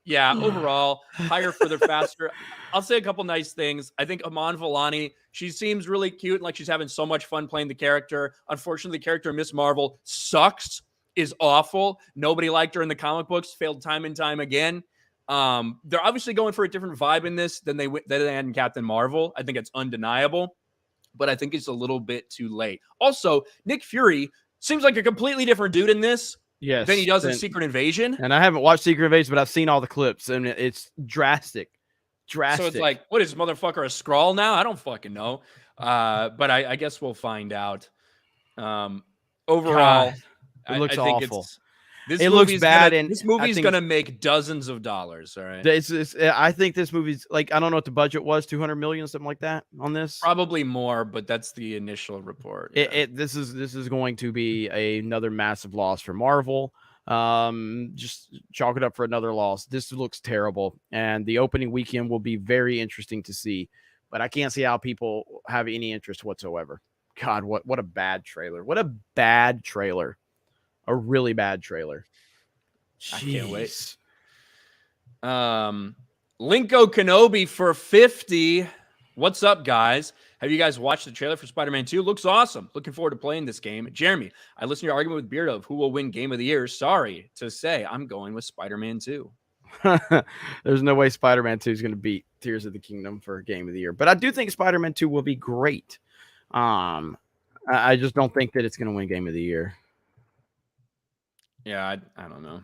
yeah, overall, higher, further, faster. I'll say a couple nice things. I think Iman Vellani, she seems really cute and like she's having so much fun playing the character. Unfortunately, the character Miss Marvel sucks, is awful. Nobody liked her in the comic books, failed time and time again. They're obviously going for a different vibe in this than they had in Captain Marvel. I think it's undeniable, but I think it's a little bit too late. Also, Nick Fury seems like a completely different dude in this than he does in Secret Invasion. And I haven't watched Secret Invasion, but I've seen all the clips, and it's drastic. So it's like, what is this motherfucker, a Skrull now? I don't fucking know. But I guess we'll find out. Overall, it looks I think awful. It looks bad, and this movie's gonna make dozens of dollars. All right, I think this movie's like, I don't know what the budget was, 200 million, something like that on this. Probably more, but that's the initial report. This is going to be another massive loss for Marvel. Just chalk it up for another loss. This looks terrible, and the opening weekend will be very interesting to see. But I can't see how people have any interest whatsoever. God, what a bad trailer. What a bad trailer. A really bad trailer. I can't wait. Jeez. Linko Kenobi for 50. What's up, guys? Have you guys watched the trailer for Spider-Man 2? Looks awesome. Looking forward to playing this game. Jeremy, I listened to your argument with Beardo of who will win Game of the Year. Sorry to say, I'm going with Spider-Man 2. There's no way Spider-Man 2 is going to beat Tears of the Kingdom for Game of the Year. But I do think Spider-Man 2 will be great. I just don't think that it's going to win Game of the Year. Yeah, I don't know.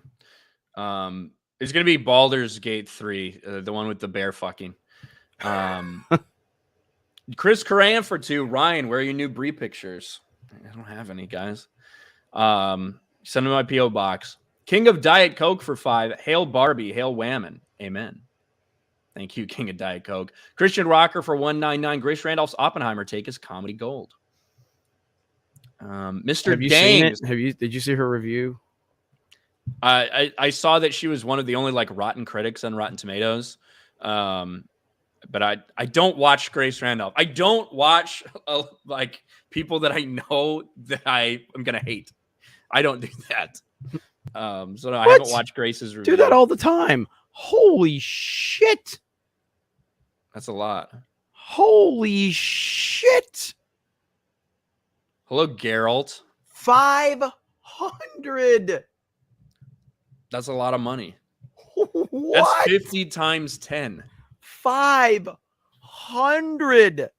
It's going to be Baldur's Gate 3, the one with the bear fucking. Chris Corran for 2. Ryan, where are your new Brie pictures? I don't have any, guys. Send them my P.O. box. King of Diet Coke for 5. Hail Barbie. Hail Whammon. Amen. Thank you, King of Diet Coke. Christian Rocker for 199. Grace Randolph's Oppenheimer take is comedy gold. Mr. Have you Dang. seen it? Did you see her review? I saw that she was one of the only like rotten critics on Rotten Tomatoes. But I don't watch Grace Randolph. I don't watch like people that I know that I am gonna hate. I don't do that. So no, I haven't watched Grace's review. Do that all the time. Holy shit! That's a lot. Holy shit! Hello, Geralt. 500. That's a lot of money. What? That's 50 times 10. 500.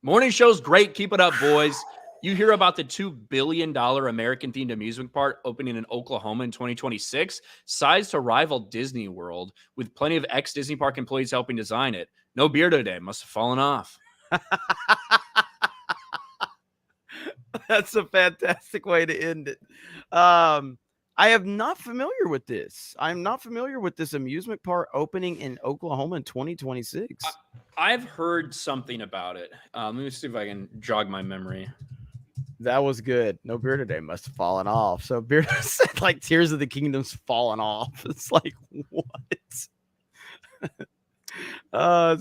Morning show's great. Keep it up, boys. You hear about the $2 billion American-themed amusement park opening in Oklahoma in 2026, sized to rival Disney World, with plenty of ex-Disney Park employees helping design it. No beer today. Must have fallen off. That's a fantastic way to end it. I am not familiar with this. I'm not familiar with this amusement park opening in Oklahoma in 2026. I've heard something about it. Let me see if I can jog my memory. That was good. No beer today must have fallen off. So beer said like Tears of the Kingdom's fallen off. It's like, what? It's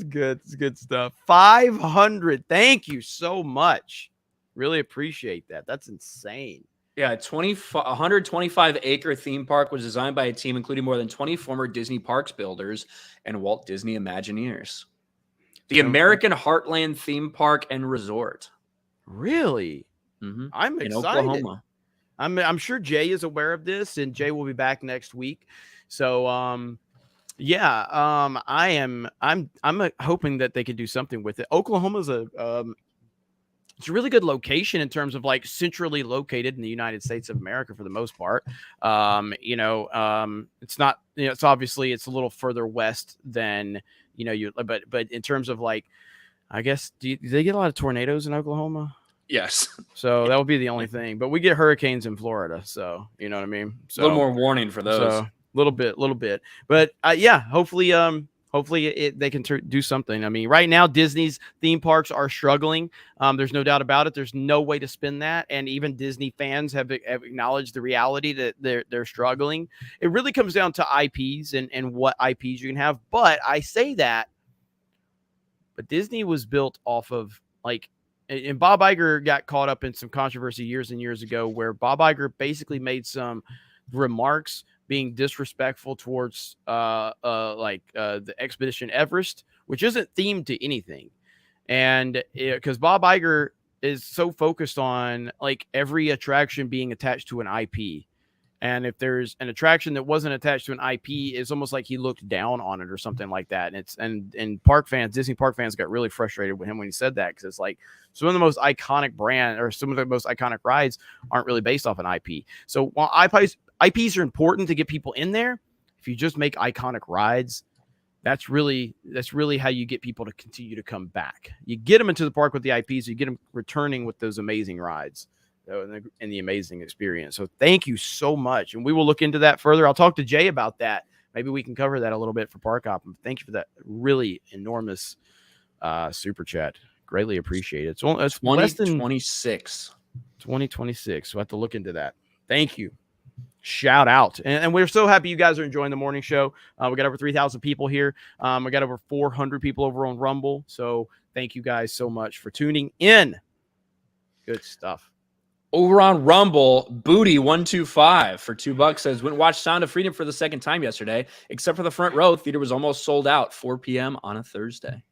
good. It's good stuff. 500. Thank you so much. Really appreciate that. That's insane. Yeah, 125-acre theme park was designed by a team including more than 20 former Disney Parks builders and Walt Disney Imagineers. The American Heartland Theme Park and Resort. Really? Mm-hmm. I'm in excited. Oklahoma. I'm sure Jay is aware of this, and Jay will be back next week. So I'm hoping that they could do something with it. Oklahoma's it's a really good location in terms of like centrally located in the United States of America for the most part. It's not, it's obviously it's a little further west than, but in terms of like, I guess, do they get a lot of tornadoes in Oklahoma? Yes. So that would be the only thing, but we get hurricanes in Florida. So, you know what I mean? So a little more warning for those. So, little bit, but hopefully, they can do something. I mean, right now, Disney's theme parks are struggling. There's no doubt about it. There's no way to spin that. And even Disney fans have acknowledged the reality that they're struggling. It really comes down to IPs and what IPs you can have. But I say that, but Disney was built off of like, and Bob Iger got caught up in some controversy years and years ago where Bob Iger basically made some remarks being disrespectful towards the Expedition Everest, which isn't themed to anything. And because Bob Iger is so focused on like every attraction being attached to an IP. And if there's an attraction that wasn't attached to an IP, it's almost like he looked down on it or something like that. And and park fans, Disney park fans got really frustrated with him when he said that, because it's like some of the most iconic brand or some of the most iconic rides aren't really based off an IP. So while IPs are important to get people in there, if you just make iconic rides, that's really how you get people to continue to come back. You get them into the park with the IPs, you get them returning with those amazing rides and the amazing experience. So thank you so much. And we will look into that further. I'll talk to Jay about that. Maybe we can cover that a little bit for Park Hop. Thank you for that really enormous super chat. Greatly appreciate it. So it's less than 2026. 2026. So I have to look into that. Thank you. shout out. And we're so happy you guys are enjoying the morning show. We got over 3,000 people here. We got over 400 people over on Rumble. So thank you guys so much for tuning in. Good stuff. Over on Rumble, Booty125 for $2 says, went and watched Sound of Freedom for the second time yesterday, except for the front row. Theater was almost sold out, 4 p.m. on a Thursday.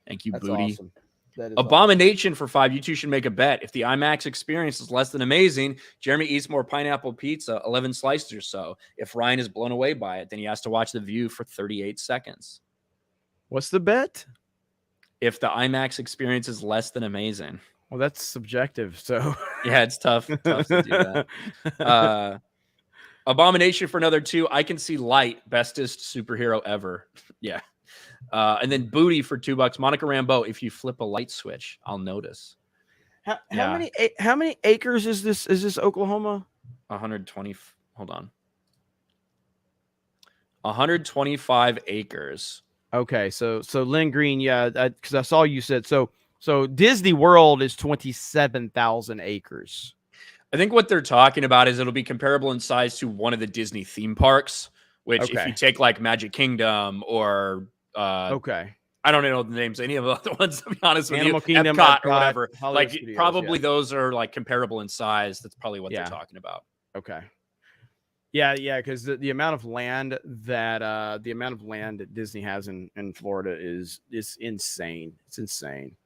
Thank you, That's Booty. awesome. That is Abomination for 5. You two should make a bet. If the IMAX experience is less than amazing, Jeremy eats more pineapple pizza, 11 slices or so. If Ryan is blown away by it, then he has to watch The View for 38 seconds. What's the bet? If the IMAX experience is less than amazing. Well, that's subjective. So yeah, it's tough to do that. Abomination for another 2. I can see Light, bestest superhero ever. Yeah. And then Booty for $2. Monica Rambeau, if you flip a light switch, I'll notice. How many acres is this? Is this Oklahoma? 120. Hold on. 125 acres. Okay, so Lynn Green, yeah, because I saw you said so. So Disney World is 27,000 acres. I think what they're talking about is it'll be comparable in size to one of the Disney theme parks. Which, if you take like Magic Kingdom or okay, I don't know the names of any of the other ones, to be honest with Animal you. Kingdom, Epcot or whatever. Hollywood Like Studios, probably those are like comparable in size. That's probably what they're talking about. Okay. Yeah, because the amount of land that Disney has in Florida is insane. It's insane.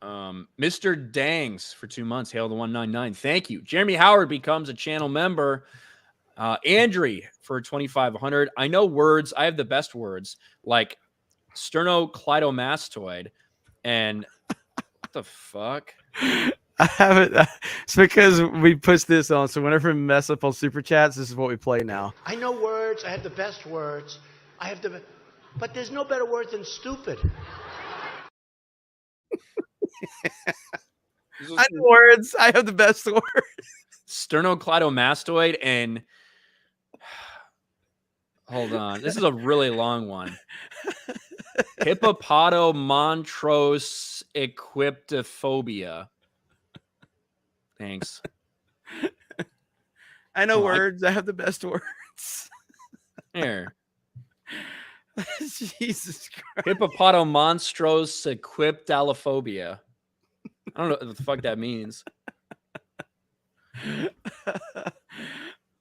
Mr. Dangs for 2 months. Hail the 199. Thank you. Jeremy Howard becomes a channel member. Andrew for 2,500. I know words. I have the best words like sternocleidomastoid and what the fuck? I haven't. It's because we push this on. So whenever we mess up on super chats, this is what we play now. I know words. I have the best words. But there's no better word than stupid. I know words. I have the best words. Sternocleidomastoid and hold on. This is a really long one. Hippopotomontrosequiptophobia. Thanks. I know words. I have the best words. Here. Jesus Christ. Hippopotomontrosequiptalophobia. I don't know what the fuck that means.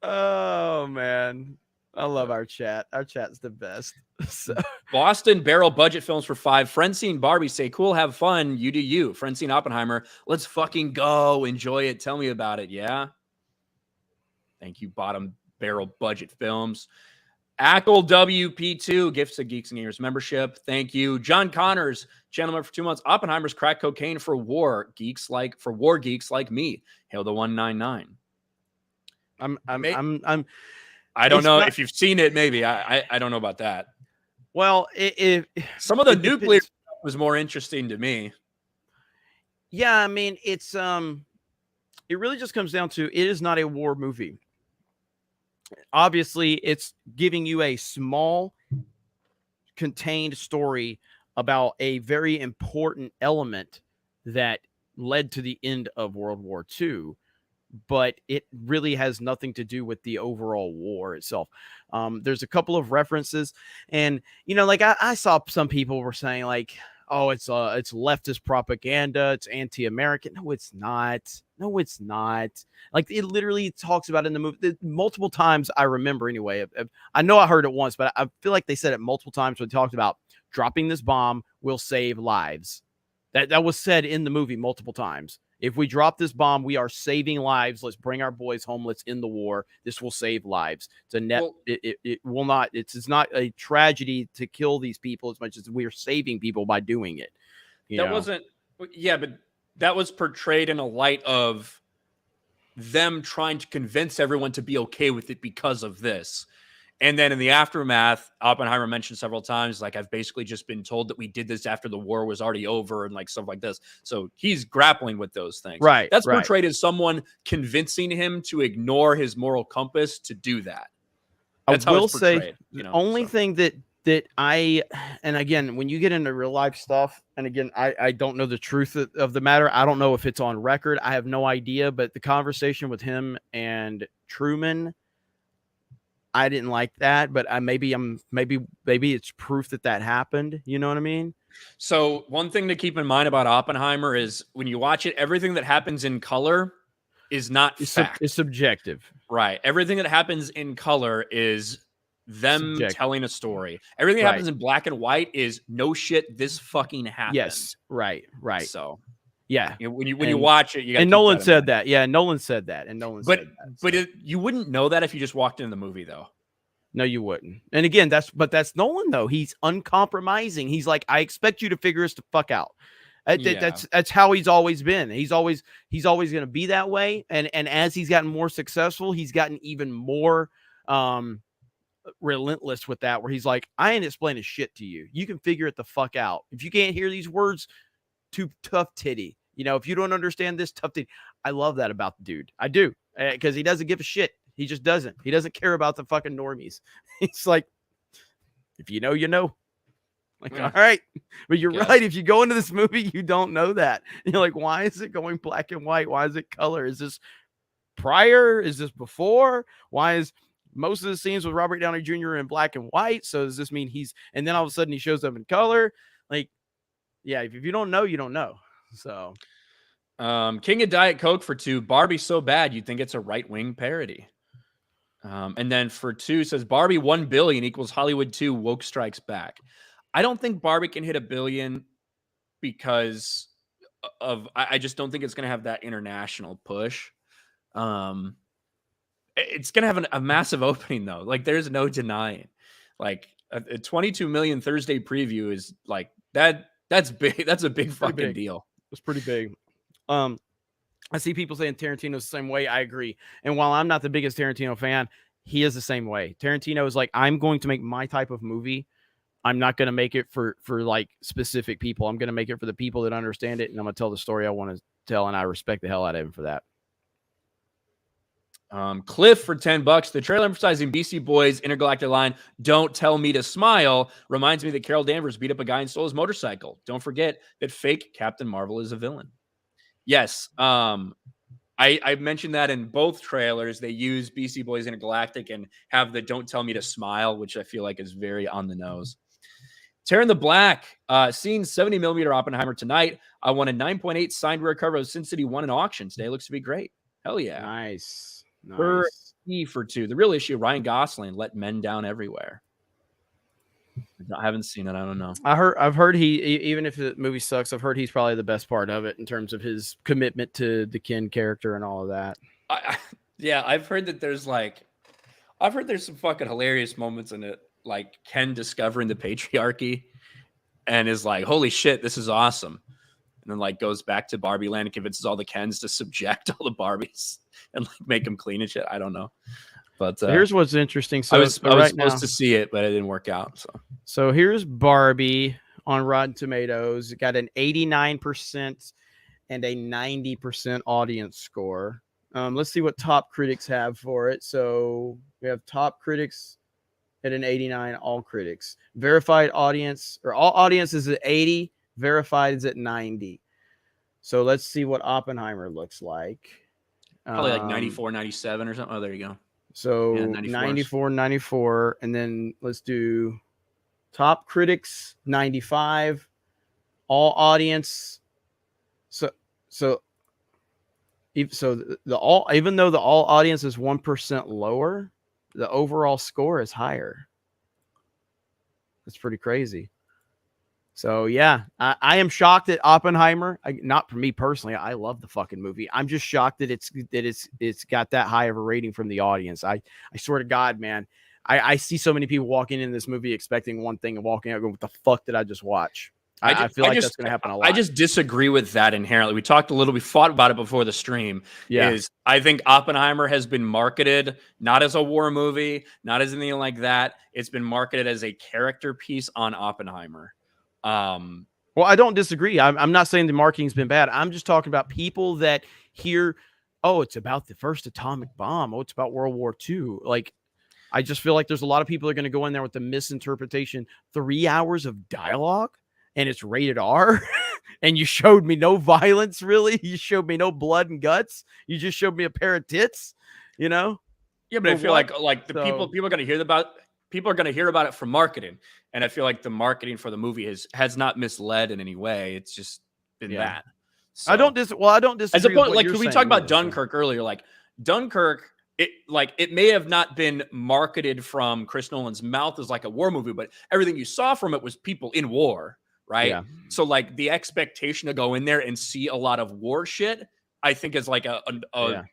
Oh man, I love our chat. Our chat's the best. So. Boston Barrel Budget Films for 5. Francine Barbie say, cool, have fun. You do you. Francine Oppenheimer, let's fucking go. Enjoy it. Tell me about it. Yeah. Thank you, Bottom Barrel Budget Films. Ackle WP2 gifts a Geeks and Gamers membership. Thank you. John Connors, channel member for 2 months. Oppenheimer's crack cocaine for war geeks like me. Hail the 199. I don't know if you've seen it. Maybe I don't know about that. Well, some of the nuclear stuff was more interesting to me. Yeah, I mean, it's it really just comes down to it is not a war movie. Obviously, it's giving you a small, contained story about a very important element that led to the end of World War II, but it really has nothing to do with the overall war itself. There's a couple of references, and like I saw some people were saying like, oh, it's leftist propaganda, it's anti-American. No, it's not. No, it's not. Like, it literally talks about in the movie multiple times. I remember anyway. I know I heard it once, but I feel like they said it multiple times when they talked about dropping this bomb will save lives. That was said in the movie multiple times. If we drop this bomb, we are saving lives. Let's bring our boys home. Let's end the war. This will save lives. It's a net. It will not. It's not a tragedy to kill these people as much as we are saving people by doing it. That wasn't. Yeah, but that was portrayed in a light of them trying to convince everyone to be okay with it because of this. And then in the aftermath, Oppenheimer mentioned several times, like, I've basically just been told that we did this after the war was already over and like stuff like this. So he's grappling with those things. Right. That's portrayed as someone convincing him to ignore his moral compass to do that. That's I will say the only thing that that and again, when you get into real life stuff, and again, I don't know the truth of the matter. I don't know if it's on record. I have no idea, but the conversation with him and Truman, I didn't like that, but maybe it's proof that happened. You know what I mean? So one thing to keep in mind about Oppenheimer is when you watch it, everything that happens in color is not fact. It's subjective. Right. Everything that happens in color is them telling a story. Everything that happens in black and white is no shit, this fucking happened. Yes. Right. So yeah, when you watch it, you got. And Nolan said that. Yeah, Nolan said that. And Nolan but said that. But you wouldn't know that if you just walked into the movie, though. No, you wouldn't. And again, that's Nolan though. He's uncompromising. He's like, I expect you to figure us the fuck out. That's how he's always been. He's always going to be that way. And as he's gotten more successful, he's gotten even more relentless with that, where he's like, I ain't explaining shit to you. You can figure it the fuck out. If you can't hear these words, too tough titty. If you don't understand this, tough titty. I love that about the dude. I do, because he doesn't give a shit. He just doesn't. He doesn't care about the fucking normies. He's like, if you know, you know. Like, all right. But you're right. If you go into this movie, you don't know that. And you're like, why is it going black and white? Why is it color? Is this prior? Is this before? Why is most of the scenes with Robert Downey Jr. in black and white? So does this mean and then all of a sudden he shows up in color? Like, yeah, if you don't know, you don't know. So King of Diet Coke for 2. Barbie so bad you'd think it's a right-wing parody. And then for 2 says Barbie 1 billion equals Hollywood 2 woke strikes back. I don't think Barbie can hit $1 billion because I just don't think it's going to have that international push. It's going to have a massive opening though. Like there's no denying. Like a 22 million Thursday preview is like that. That's big. That's a big fucking deal. It's pretty big. I see people saying Tarantino's the same way. I agree. And while I'm not the biggest Tarantino fan, he is the same way. Tarantino is like, I'm going to make my type of movie. I'm not going to make it for like specific people. I'm going to make it for the people that understand it. And I'm going to tell the story I want to tell. And I respect the hell out of him for that. Cliff for $10. The trailer emphasizing BC Boys intergalactic line, "Don't tell me to smile," reminds me that Carol Danvers beat up a guy and stole his motorcycle. Don't forget that fake Captain Marvel is a villain. Yes. I mentioned that in both trailers. They use BC Boys Intergalactic and have the "Don't tell me to smile," which I feel like is very on the nose. Tearing the Black, seeing 70mm Oppenheimer tonight. I won a 9.8 signed rare cover of Sin City 1 in auction today. Looks to be great. Hell yeah. Nice. For 2. The real issue, Ryan Gosling let men down everywhere. I haven't seen it. I don't know. I've heard he, even if the movie sucks, I've heard he's probably the best part of it in terms of his commitment to the Ken character and all of that. Yeah, I've heard that there's some fucking hilarious moments in it, like Ken discovering the patriarchy and is like, holy shit, this is awesome. And then like goes back to Barbie land and convinces all the Kens to subject all the Barbies and like make them clean and shit. I don't know. But here's what's interesting. So I was supposed to see it, but it didn't work out. So here's Barbie on Rotten Tomatoes. It got an 89% and a 90% audience score. Let's see what top critics have for it. So we have top critics at an 89, all critics. Verified audience, or all audience is at 80. Verified is at 90. So let's see what Oppenheimer looks like. Probably like 94, 97 or something. Oh, there you go. So yeah, 94. And then let's do top critics, 95. All audience. Even though the all audience is 1% lower, the overall score is higher. That's pretty crazy. So yeah, I am shocked at Oppenheimer. Not for me personally. I love the fucking movie. I'm just shocked that it's got that high of a rating from the audience. I swear to God, man, I see so many people walking in this movie expecting one thing and walking out going, "What the fuck did I just watch?" I feel like that's going to happen a lot. I just disagree with that inherently. We fought about it before the stream. Yeah. I think Oppenheimer has been marketed not as a war movie, not as anything like that. It's been marketed as a character piece on Oppenheimer. Well, I don't disagree. I'm not saying the marketing's been bad. I'm just talking about people that hear, oh, it's about the first atomic bomb. Oh, it's about World War II. Like, I just feel like there's a lot of people that are going to go in there with the misinterpretation. 3 hours of dialogue and it's rated R. And you showed me no violence, really. You showed me no blood and guts. You just showed me a pair of tits, you know? Yeah, but I feel like the So- people are going to hear about it from marketing, and I feel like the marketing for the movie has not misled in any way. It's just been that. So, I don't disagree. as with opposed, what like you're when we saying talk about either, so. Dunkirk earlier, like Dunkirk, it may have not been marketed from Chris Nolan's mouth as like a war movie, but everything you saw from it was people in war, right? Yeah. So like the expectation to go in there and see a lot of war shit, I think is like a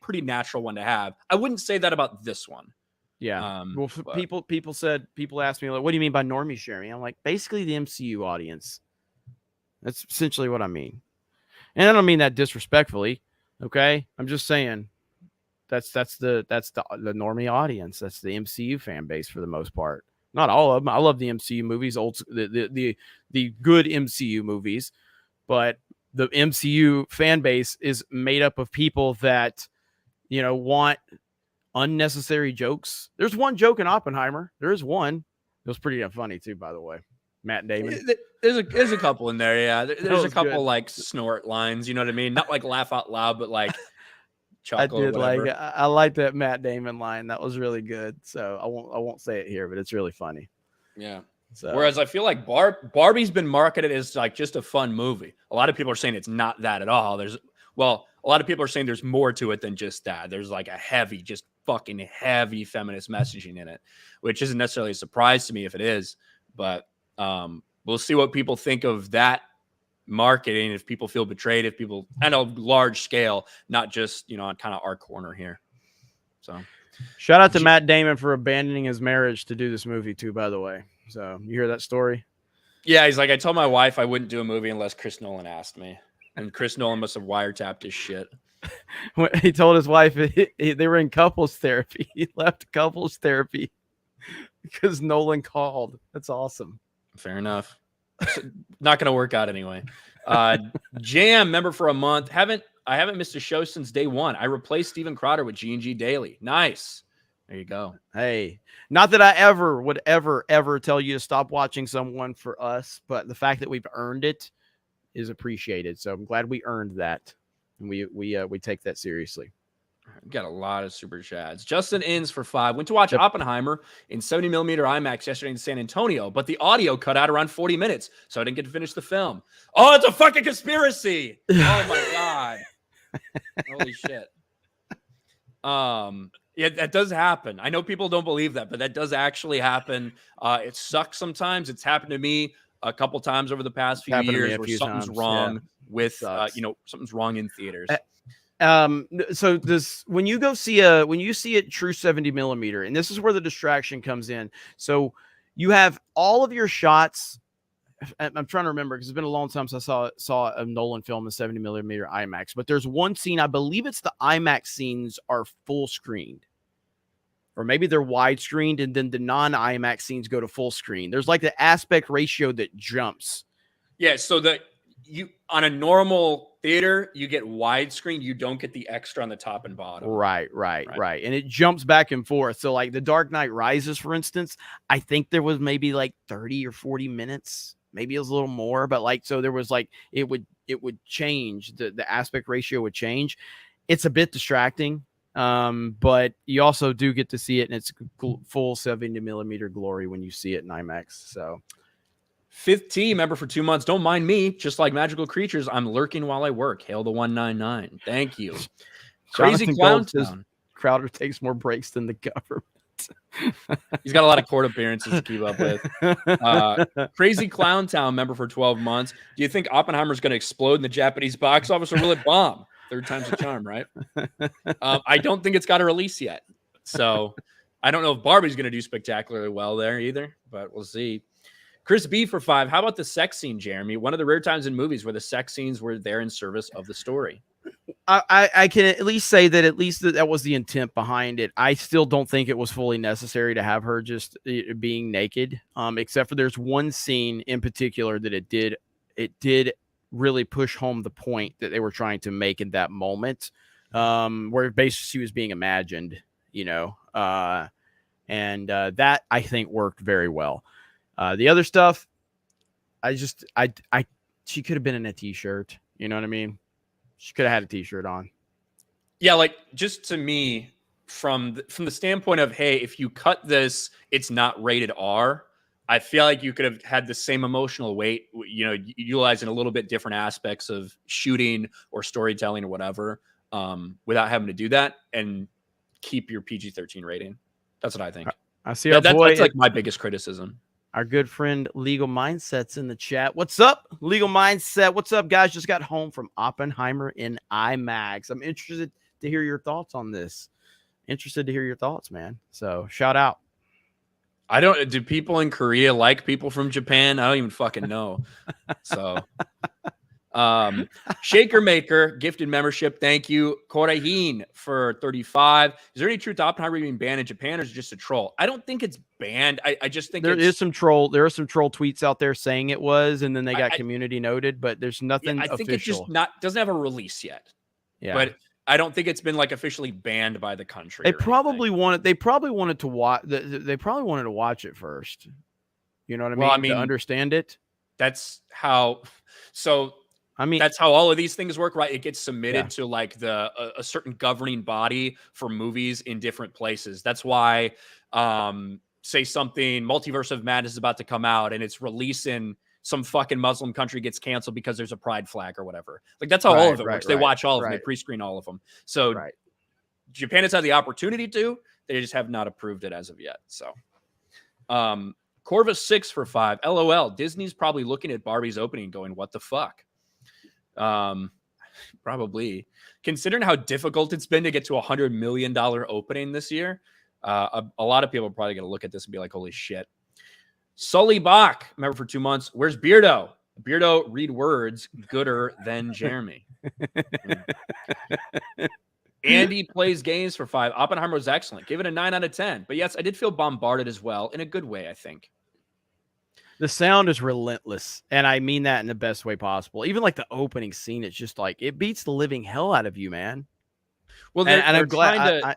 pretty natural one to have. I wouldn't say that about this one. Yeah. Well, people ask me, like, what do you mean by normies, Jeremy? I'm like, basically the MCU audience. That's essentially what I mean. And I don't mean that disrespectfully. Okay. I'm just saying that's the normie audience. That's the MCU fan base for the most part. Not all of them. I love the MCU movies, the good MCU movies, but the MCU fan base is made up of people that, want unnecessary jokes. There's one joke in Oppenheimer. There is one. It was pretty funny too, by the way. Matt Damon. There's a couple in there. Yeah, there's a couple good. like snort lines. You know what I mean? Not like laugh out loud, but like chuckle. I did or whatever. I like that Matt Damon line. That was really good. So I won't say it here, but it's really funny. Yeah. So. Whereas I feel like Barbie's been marketed as like just a fun movie. A lot of people are saying it's not that at all. A lot of people are saying there's more to it than just that. There's like a just fucking heavy feminist messaging in it, which isn't necessarily a surprise to me if it is. But we'll see what people think of that marketing. If people feel betrayed, if people at a large scale, not just on kind of our corner here. So, shout out to Matt Damon for abandoning his marriage to do this movie too. By the way, so you hear that story? Yeah, he's like, I told my wife I wouldn't do a movie unless Chris Nolan asked me, and Chris Nolan must have wiretapped his shit. He told his wife they were in couples therapy. He left couples therapy because Nolan called. That's awesome. Fair enough. Not going to work out anyway. Jam member for a month. I haven't missed a show since day one. I replaced Steven Crowder with G&G Daily. Nice. There you go. Hey, not that I would ever tell you to stop watching someone for us, but the fact that we've earned it is appreciated. So I'm glad we earned that, and we take that seriously. We got a lot of super chats. Justin Inns for 5. Went to watch Oppenheimer in 70mm IMAX yesterday in San Antonio, but the audio cut out around 40 minutes, so I didn't get to finish the film. Oh, it's a fucking conspiracy! Oh my god! Holy shit! Yeah, that does happen. I know people don't believe that, but that does actually happen. It sucks sometimes. It's happened to me a couple times over the past few years where something's wrong with something's wrong in theaters. So when you see it true 70mm, and this is where the distraction comes in. So you have all of your shots. I'm trying to remember because it's been a long time since I saw a Nolan film in 70mm IMAX, but there's one scene, I believe it's the IMAX scenes are full screened, or maybe they're widescreened, and then the non-IMAX scenes go to full screen. There's like the aspect ratio that jumps. Yeah, so you on a normal theater, you get widescreen, you don't get the extra on the top and bottom. Right. And it jumps back and forth. So like the Dark Knight Rises, for instance, I think there was maybe like 30 or 40 minutes. Maybe it was a little more, but like, so there was like, it would change, the aspect ratio would change. It's a bit distracting. But you also do get to see it in its full 70mm glory when you see it in IMAX. So 15 member for 2 months. Don't mind me. Just like magical creatures, I'm lurking while I work. Hail the 199. Thank you. Crazy Clown Town. Crowder takes more breaks than the government. He's got a lot of court appearances to keep up with. Crazy Clown Town member for 12 months. Do you think Oppenheimer's going to explode in the Japanese box office, or will it bomb? Third time's a charm, right? I don't think it's got a release yet. So I don't know if Barbie's going to do spectacularly well there either, but we'll see. Chris B for 5. How about the sex scene, Jeremy? One of the rare times in movies where the sex scenes were there in service of the story. I can at least say that that was the intent behind it. I still don't think it was fully necessary to have her just being naked, except for there's one scene in particular that it did really push home the point that they were trying to make in that moment, where basically she was being imagined, and and that I think worked very well. The other stuff, she could have been in a t-shirt. You know what I mean? She could have had a t-shirt on. Yeah, like just to me, from the standpoint of, hey, if you cut this, it's not rated R. I feel like you could have had the same emotional weight, you know, utilizing a little bit different aspects of shooting or storytelling or whatever, without having to do that and keep your PG-13 rating. That's what I think. I see that's like my biggest criticism. Our good friend Legal Mindset's in the chat. What's up, Legal Mindset? What's up, guys? Just got home from Oppenheimer in IMAX. I'm interested to hear your thoughts on this. Interested to hear your thoughts, man. So shout out. Do people in Korea like people from Japan? I don't even fucking know. So, Shaker Maker, gifted membership. Thank you. Korahin for 35. Is there any truth to Oppenheimer being banned in Japan, or is it just a troll? I don't think it's banned. I just think there are some troll tweets out there saying it was, and then they got community noted, but there's nothing I think official. it just doesn't have a release yet. Yeah. But I don't think it's been like officially banned by the country. They probably wanted to watch. They probably wanted to watch it first. You know what I mean? Well, I mean, to understand it. That's how. So I mean, that's how all of these things work, right? It gets submitted to like a certain governing body for movies in different places. That's why, say something Multiverse of Madness is about to come out and it's releasing. Some fucking Muslim country gets canceled because there's a pride flag or whatever. Like that's how all of it works. They watch all of them. They pre-screen all of them. So Japan has had the opportunity to. They just have not approved it as of yet. So, Corvus 6 for 5. LOL. Disney's probably looking at Barbie's opening, going, "What the fuck?" Probably. Considering how difficult it's been to get to $100 million opening this year, a lot of people are probably going to look at this and be like, "Holy shit." Sully Bach, remember for 2 months. Where's Beardo? Beardo read words gooder than Jeremy. Andy plays games for 5. Oppenheimer was excellent. Give it a 9 out of 10. But yes, I did feel bombarded as well in a good way, I think. The sound is relentless, and I mean that in the best way possible. Even like the opening scene, it's just like it beats the living hell out of you, man. Well, I'm glad.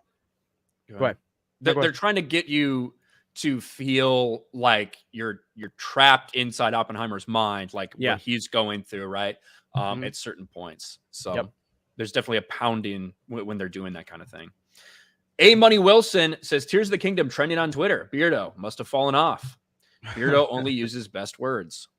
Go ahead. They're trying to get you to feel like you're trapped inside Oppenheimer's mind, like what he's going through, right? At certain points. So there's definitely a pounding when they're doing that kind of thing. A Money Wilson says, "Tears of the Kingdom trending on Twitter. Beardo must have fallen off. Beardo only uses best words."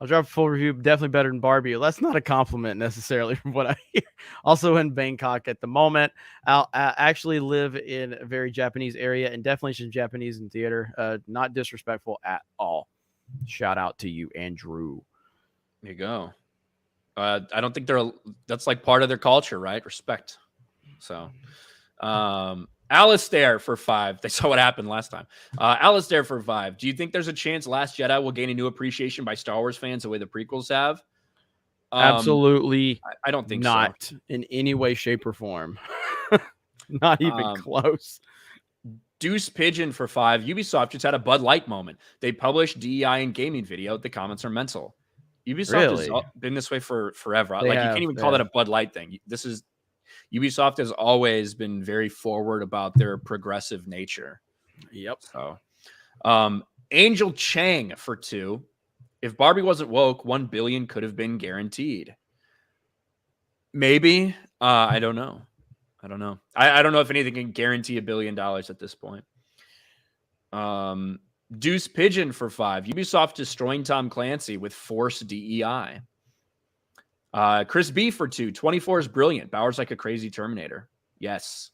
I'll drop a full review. Definitely better than Barbie. That's not a compliment necessarily from what I hear. Also in Bangkok at the moment. I'll actually live in a very Japanese area and definitely some Japanese in theater. Not disrespectful at all. Shout out to you, Andrew. There you go. I don't think that's like part of their culture, right? Respect. So, Alistair for 5. They saw what happened last time. Alistair for 5. Do you think there's a chance Last Jedi will gain a new appreciation by Star Wars fans the way the prequels have? Absolutely. I don't think not in any way, shape, or form. Not even close. Deuce Pigeon for 5. Ubisoft just had a Bud Light moment. They published DEI and gaming video. The comments are mental. Ubisoft has been this way for forever. You can't even call that a Bud Light thing. Ubisoft has always been very forward about their progressive nature. Yep. So, Angel Chang for 2. If Barbie wasn't woke, 1 billion could have been guaranteed. Maybe. I don't know. I don't know if anything can guarantee $1 billion at this point. Deuce Pigeon for 5. Ubisoft destroying Tom Clancy with forced DEI. Chris B for 2. 24 is brilliant. Bauer's like a crazy Terminator. Yes.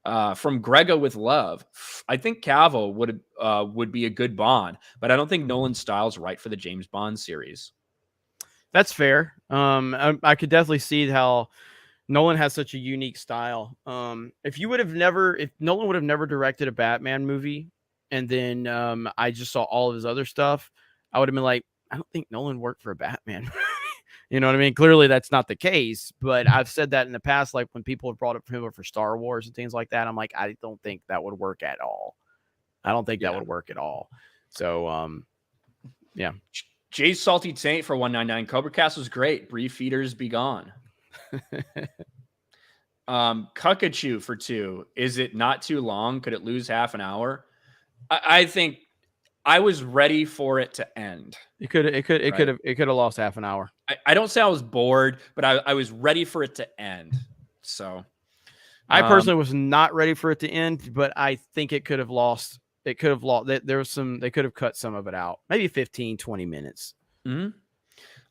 From Grega with love. I think Cavill would be a good Bond, but I don't think Nolan's style's right for the James Bond series. That's fair. I could definitely see how Nolan has such a unique style. If Nolan would have never directed a Batman movie, and then I just saw all of his other stuff, I would have been like, I don't think Nolan worked for a Batman. You know what I mean? Clearly that's not the case, but I've said that in the past, like when people have brought up him for Star Wars and things like that, I'm like, I don't think that would work at all. I don't think that would work at all. So, yeah. Jay's Salty Taint for 199. Cobra Cast was great. Brief feeders be gone. Cuckachew for 2. Is it not too long? Could it lose half an hour? I think I was ready for it to end. It could have lost half an hour. I don't say I was bored, but I was ready for it to end. So I personally was not ready for it to end, but I think it could have lost. It could have lost. There was some. They could have cut some of it out, maybe 15, 20 minutes.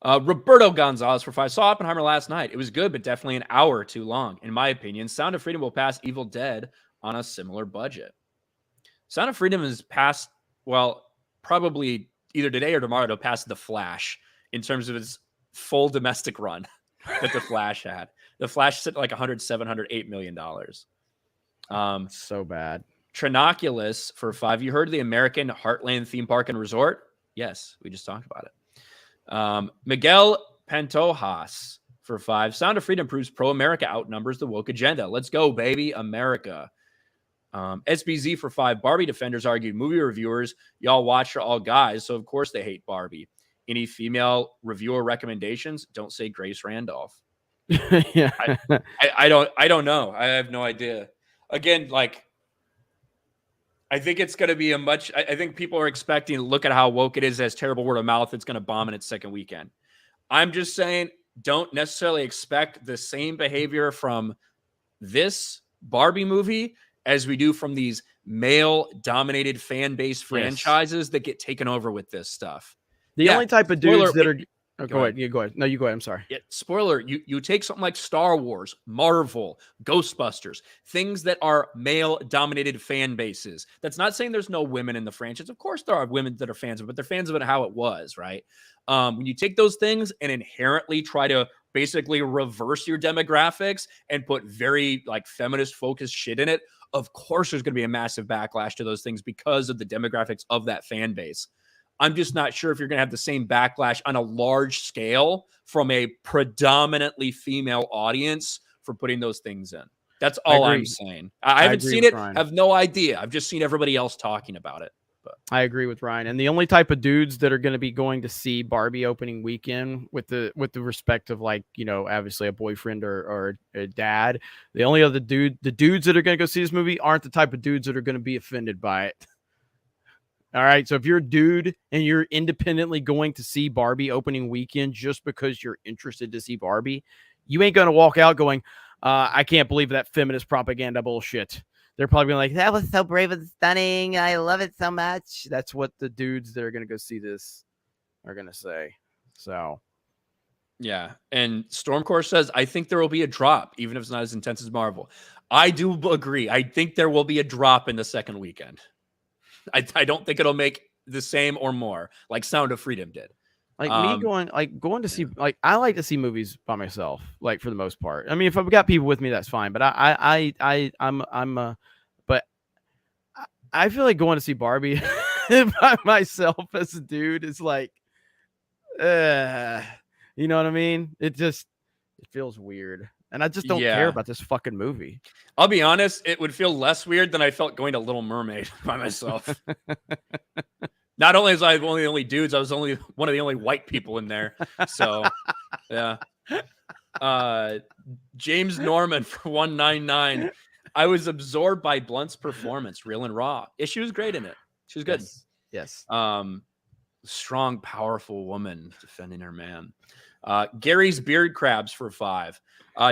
Roberto Gonzalez for 5. Saw Oppenheimer last night. It was good, but definitely an hour too long, in my opinion. Sound of Freedom will pass Evil Dead on a similar budget. Sound of Freedom is past, well, probably either today or tomorrow, it'll pass The Flash in terms of its full domestic run that The Flash had. The Flash sit like $107, $108 million. So bad. Trinoculus for 5. You heard of the American Heartland Theme Park and Resort? Yes, we just talked about it. Miguel Pantojas for 5. Sound of Freedom proves pro-America outnumbers the woke agenda. Let's go, baby, America. SBZ for 5. Barbie defenders argued movie reviewers, y'all watch are all guys, so of course they hate Barbie. Any female reviewer recommendations? Don't say Grace Randolph. Yeah. I don't know. I have no idea. Again, like, I think it's going to be I think people are expecting, look at how woke it is, as terrible word of mouth. It's going to bomb in its second weekend. I'm just saying, don't necessarily expect the same behavior from this Barbie movie as we do from these male-dominated fan-based franchises that get taken over with this stuff. The only type of dudes that are... Oh, go ahead. You go ahead. No, you go ahead. I'm sorry. Yeah, spoiler, you take something like Star Wars, Marvel, Ghostbusters, things that are male-dominated fan bases. That's not saying there's no women in the franchise. Of course there are women that are fans of it, but they're fans of it how it was, right? When you take those things and inherently try to basically reverse your demographics and put very like feminist-focused shit in it, of course there's going to be a massive backlash to those things because of the demographics of that fan base. I'm just not sure if you're going to have the same backlash on a large scale from a predominantly female audience for putting those things in. That's all I'm saying. I haven't seen it. I have no idea. I've just seen everybody else talking about it. But I agree with Ryan. And the only type of dudes that are going to be going to see Barbie opening weekend with the respect of, like, you know, obviously a boyfriend or a dad, the only other the dudes that are going to go see this movie aren't the type of dudes that are going to be offended by it. All right. So if you're a dude and you're independently going to see Barbie opening weekend just because you're interested to see Barbie, you ain't going to walk out going, I can't believe that feminist propaganda bullshit. They're probably like, that was so brave and stunning. I love it so much. That's what the dudes that are going to go see this are going to say. So, yeah. And Stormcore says, I think there will be a drop, even if it's not as intense as Marvel. I do agree. I think there will be a drop in the second weekend. I don't think it'll make the same or more like Sound of Freedom did. Like me going to see, like, I like to see movies by myself, like, for the most part. I mean, if I've got people with me, that's fine. But but I feel like going to see Barbie by myself as a dude is like, you know what I mean? It feels weird. And I just don't care about this fucking movie. I'll be honest, it would feel less weird than I felt going to Little Mermaid by myself. Not only was I one of the only dudes, I was only one of the only white people in there. So, yeah. James Norman for 199. I was absorbed by Blunt's performance, real and raw. Yeah, she was great in it. She was good. Yes. Strong, powerful woman defending her man. Gary's Beard Crabs for 5.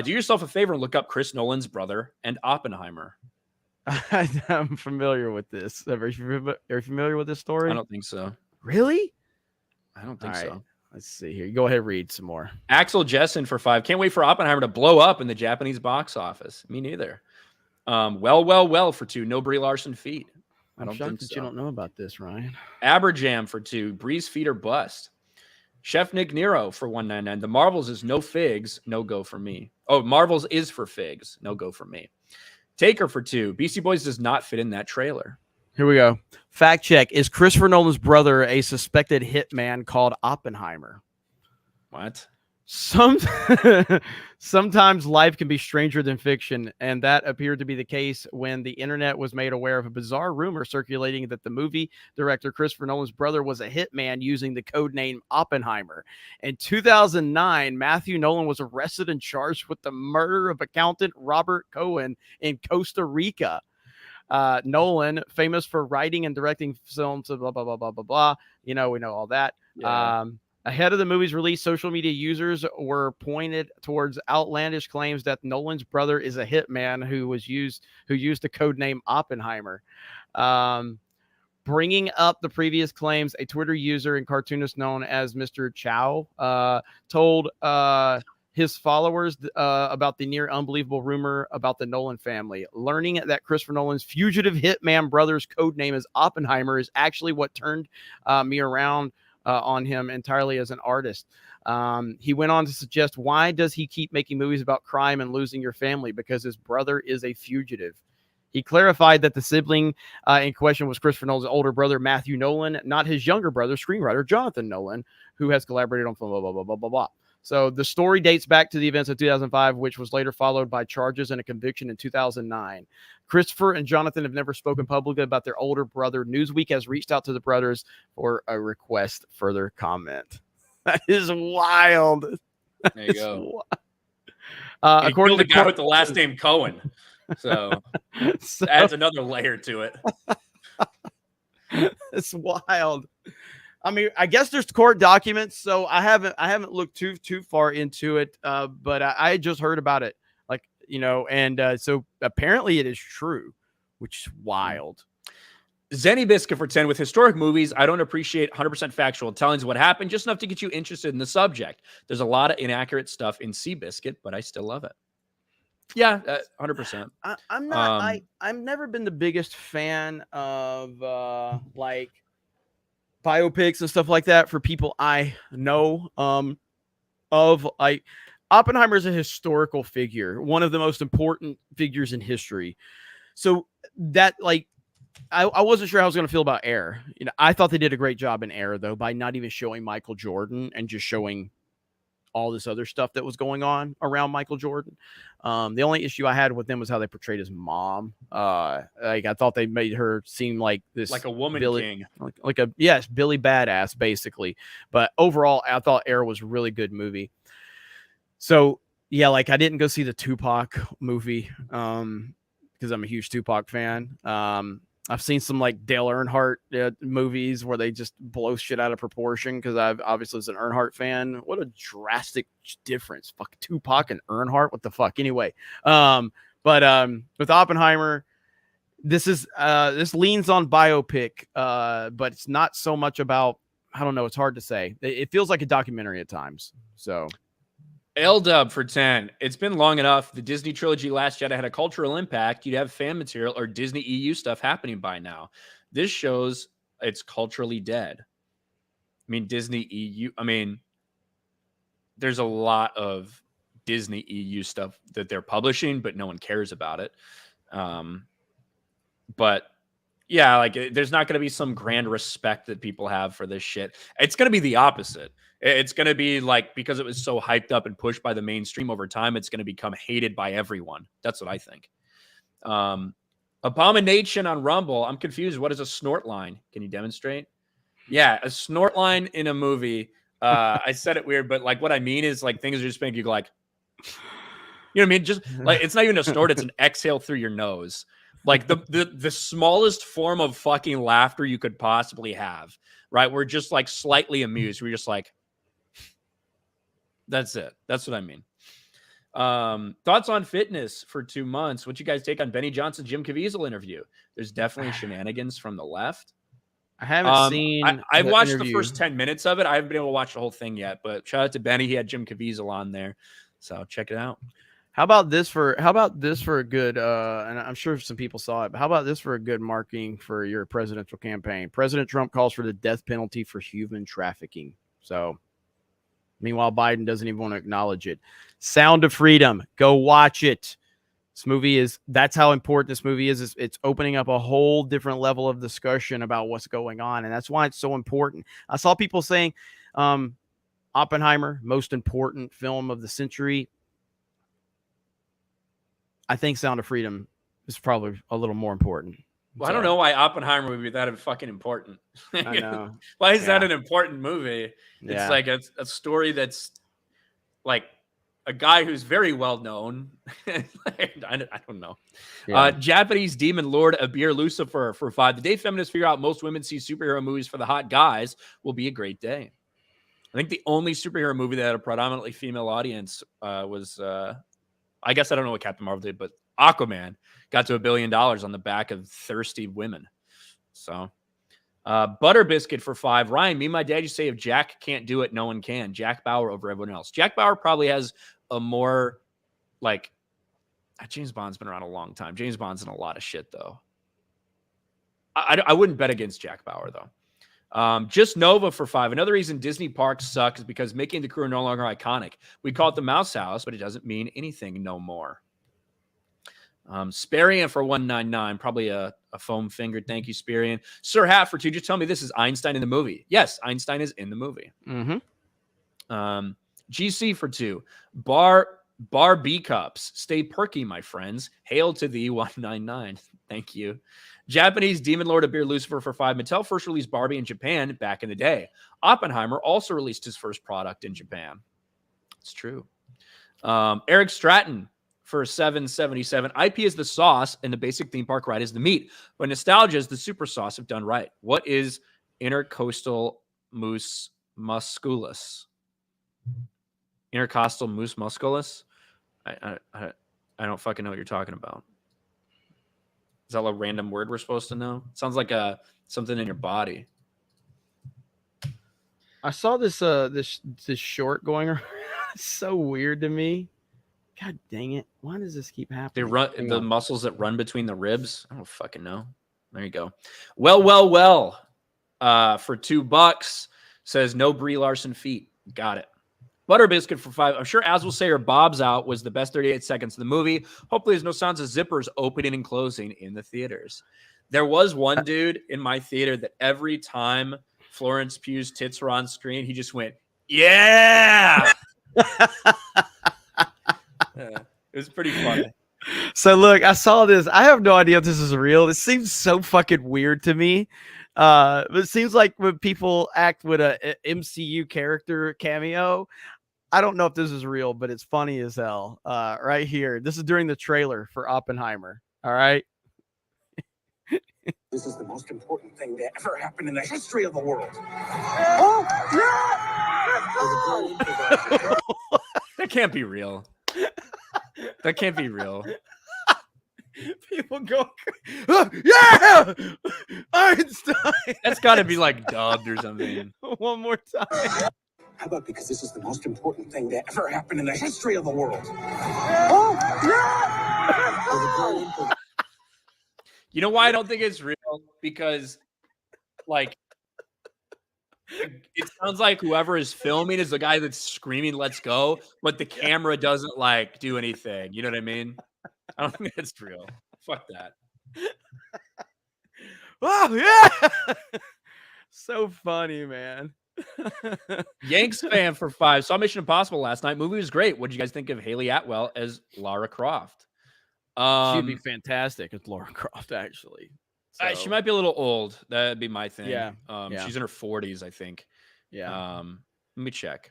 Do yourself a favor and look up Chris Nolan's brother and Oppenheimer. I'm familiar with this. Are you familiar with this story? I don't think so. Really? I don't think so. Let's see here. Go ahead, read some more. Axel Jessen for 5. Can't wait for Oppenheimer to blow up in the Japanese box office. Me neither. Well for 2. No Brie Larson feet. I don't think so. You don't know about this, Ryan. Aberjam for 2. Bree's feet are bust. Chef Nick Nero for 199. The Marvels is no figs, no go for me. Oh, Marvels is for figs, no go for me. Taker for 2. Beastie Boys does not fit in that trailer. Here we go. Fact check. Is Christopher Nolan's brother a suspected hitman called Oppenheimer? What? Sometimes life can be stranger than fiction, and that appeared to be the case when the internet was made aware of a bizarre rumor circulating that the movie director Christopher Nolan's brother was a hitman using the code name Oppenheimer. In 2009, Matthew Nolan was arrested and charged with the murder of accountant Robert Cohen in Costa Rica. Nolan, famous for writing and directing films, blah, blah, blah, blah, blah, blah. You know, we know all that. Yeah. Ahead of the movie's release, social media users were pointed towards outlandish claims that Nolan's brother is a hitman who used the code name Oppenheimer. Bringing up the previous claims, a Twitter user and cartoonist known as Mr. Chow told his followers about the near unbelievable rumor about the Nolan family. Learning that Christopher Nolan's fugitive hitman brother's code name is Oppenheimer is actually what turned me around on him entirely as an artist. He went on to suggest, why does he keep making movies about crime and losing your family? Because his brother is a fugitive. He clarified that the sibling in question was Christopher Nolan's older brother, Matthew Nolan, not his younger brother, screenwriter Jonathan Nolan, who has collaborated on film, blah, blah, blah, blah, blah, blah. So the story dates back to the events of 2005, which was later followed by charges and a conviction in 2009. Christopher and Jonathan have never spoken publicly about their older brother. Newsweek has reached out to the brothers for a request further comment. That is wild. There you go. According to the guy with the last name Cohen. So adds another layer to it. It's wild. I mean, I guess there's court documents, so I haven't looked too far into it, but I just heard about it, like, you know, and so apparently it is true, which is wild. Zenny Biscuit for 10 with historic movies. I don't appreciate 100% factual tellings of what happened, just enough to get you interested in the subject. There's a lot of inaccurate stuff in Seabiscuit, but I still love it. Yeah, 100%. I'm not. I've never been the biggest fan of like biopics and stuff like that for people I know. Of like Oppenheimer is a historical figure, one of the most important figures in history. So that like. I wasn't sure how I was going to feel about Air. You know, I thought they did a great job in Air, though, by not even showing Michael Jordan and just showing all this other stuff that was going on around Michael Jordan. The only issue I had with them was how they portrayed his mom. Like I thought they made her seem like this, like a woman Billy, king, like a Billy Badass, basically. But overall, I thought Air was a really good movie. So yeah, like I didn't go see the Tupac movie because I'm a huge Tupac fan. I've seen some like Dale Earnhardt movies where they just blow shit out of proportion because I've obviously was an Earnhardt fan. What a drastic difference. Fuck Tupac and Earnhardt. What the fuck? Anyway. But with Oppenheimer, this leans on biopic, but it's not so much about, I don't know. It's hard to say. It feels like a documentary at times. So L-Dub for 10. It's been long enough. The Disney trilogy Last Jedi had a cultural impact. You'd have fan material or Disney EU stuff happening by now. This shows it's culturally dead. I mean, Disney EU, I mean, there's a lot of Disney EU stuff that they're publishing, but no one cares about it. But yeah, like there's not going to be some grand respect that people have for this shit. It's going to be the opposite. It's going to be like, because it was so hyped up and pushed by the mainstream over time, it's going to become hated by everyone. That's what I think. Abomination on Rumble. I'm confused. What is a snort line? Can you demonstrate? Yeah, a snort line in a movie. I said it weird, but like what I mean is like things are just making you go like, you know what I mean? Just like, it's not even a snort. It's an exhale through your nose. Like the smallest form of fucking laughter you could possibly have, right? We're just like slightly amused. We're just like, that's it. That's what I mean. Thoughts on fitness for 2 months. What you guys take on Benny Johnson's Jim Caviezel interview? There's definitely shenanigans from the left. I haven't seen. I watched the first 10 minutes of it. I haven't been able to watch the whole thing yet, but shout out to Benny. He had Jim Caviezel on there. So check it out. How about this for a good and I'm sure some people saw it, but how about this for a good marketing for your presidential campaign? President Trump calls for the death penalty for human trafficking. So meanwhile, Biden doesn't even want to acknowledge it. Sound of Freedom. Go watch it. This movie that's how important this movie is. It's opening up a whole different level of discussion about what's going on. And that's why it's so important. I saw people saying Oppenheimer, most important film of the century. I think Sound of Freedom is probably a little more important. Well, I don't know why Oppenheimer would be that fucking important. I know. Why is that an important movie? Yeah. It's like a story that's like a guy who's very well known. I don't know. Yeah. Japanese demon lord Abir Lucifer for 5. The day feminists figure out most women see superhero movies for the hot guys will be a great day. I think the only superhero movie that had a predominantly female audience was, I guess I don't know what Captain Marvel did, but Aquaman got to $1 billion on the back of thirsty women. So, Butter Biscuit for 5. Ryan, me and my dad used to say if Jack can't do it, no one can. Jack Bauer over everyone else. Jack Bauer probably has a more, like, James Bond's been around a long time. James Bond's in a lot of shit, though. I wouldn't bet against Jack Bauer, though. Just Nova for 5. Another reason Disney parks suck is because Mickey and the crew are no longer iconic. We call it the Mouse House, but it doesn't mean anything no more. Sparian for 199, probably a foam finger. Thank you, Sparian. Sir Hat for 2. Just tell me this is Einstein in the movie. Yes, Einstein is in the movie. GC for 2. Barbie cups. Stay perky, my friends. Hail to the 199. Thank you. Japanese Demon Lord Abir Lucifer for 5. Mattel first released Barbie in Japan back in the day. Oppenheimer also released his first product in Japan. It's true. Eric Stratton for 777. IP is the sauce and the basic theme park ride is the meat. But nostalgia is the super sauce if done right. What is intercostal moose musculus? Intercostal moose musculus? I don't fucking know what you're talking about. Is that a random word we're supposed to know? Sounds like something in your body. I saw this this short going around. It's so weird to me. God dang it. Why does this keep happening? They run the muscles that run between the ribs. I don't fucking know. There you go. Well. For $2 says no Brie Larson feet. Got it. Butter Biscuit for 5. I'm sure Az will say her Bob's Out was the best 38 seconds of the movie. Hopefully there's no sounds of zippers opening and closing in the theaters. There was one dude in my theater that every time Florence Pugh's tits were on screen, he just went, yeah! Yeah, it was pretty funny. So look, I saw this. I have no idea if this is real. It seems so fucking weird to me. But it seems like when people act with a MCU character cameo, I don't know if this is real, but it's funny as hell. Right here. This is during the trailer for Oppenheimer. All right. This is the most important thing that ever happened in the history of the world. That can't be real. That can't be real. People go, yeah, Einstein. That's got to be like dubbed or something. One more time. How about because this is the most important thing that ever happened in the history of the world? You know why I don't think it's real? Because, like, it sounds like whoever is filming is the guy that's screaming, let's go, but the camera doesn't, like, do anything. You know what I mean? I don't think that's real. Fuck that. Oh, yeah. So funny, man. Yanks fan for 5. Saw Mission Impossible last night. Movie was great. What did you guys think of Haley Atwell as Lara Croft? She'd be fantastic as Lara Croft, actually. So. She might be a little old. That'd be my thing. Yeah. She's in her 40s, I think. Yeah. Let me check.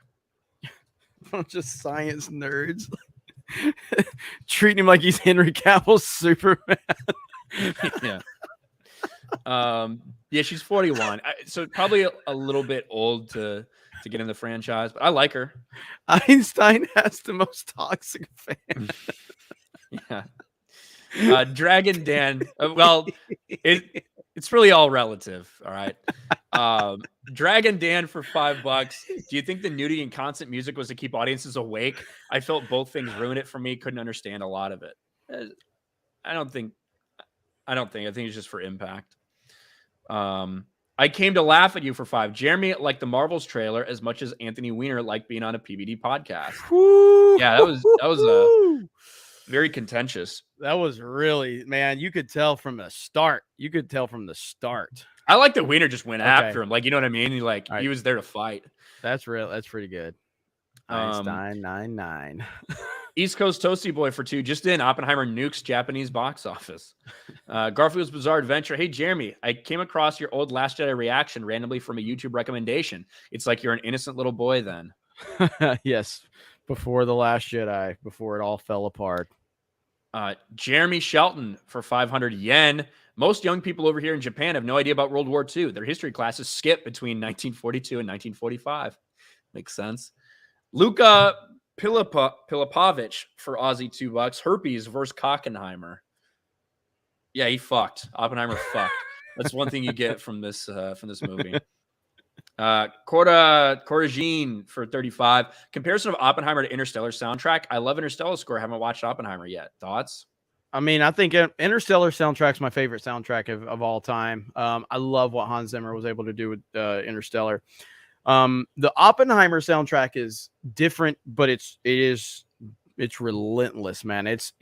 Just science nerds treating him like he's Henry Cavill's Superman. Yeah. Yeah, she's 41. So probably a little bit old to get in the franchise, but I like her. Einstein has the most toxic fan. Yeah. Dragon Dan. Well, it's really all relative. All right. Dragon Dan for $5. Do you think the nudity and constant music was to keep audiences awake? I felt both things ruin it for me. Couldn't understand a lot of it. I think it's just for impact. I came to laugh at you for 5. Jeremy liked the Marvels trailer as much as Anthony Weiner liked being on a PBD podcast. Woo! Yeah, that was very contentious. That was really, man, you could tell from the start. I like that Weiner just went after him. Like, you know what I mean? He was there to fight. That's real. That's pretty good. Einstein 99. East Coast Toasty Boy for 2. Just in, Oppenheimer nukes Japanese box office. Garfield's Bizarre Adventure. Hey, Jeremy, I came across your old Last Jedi reaction randomly from a YouTube recommendation. It's like you're an innocent little boy then. Yes. Before The Last Jedi, before it all fell apart. Jeremy Shelton for 500 yen. Most young people over here in Japan have no idea about World War II. Their history classes skip between 1942 and 1945. Makes sense. Luka Pilipovich for Aussie $2. Herpes versus Oppenheimer. Yeah, he fucked. Oppenheimer fucked. That's one thing you get from this movie. Coragine for 35. Comparison of Oppenheimer to Interstellar soundtrack. I love Interstellar score. Haven't watched Oppenheimer yet. Thoughts? I mean, I think Interstellar soundtrack's my favorite soundtrack of all time. I love what Hans Zimmer was able to do with Interstellar. The Oppenheimer soundtrack is different, but it's relentless, man. It's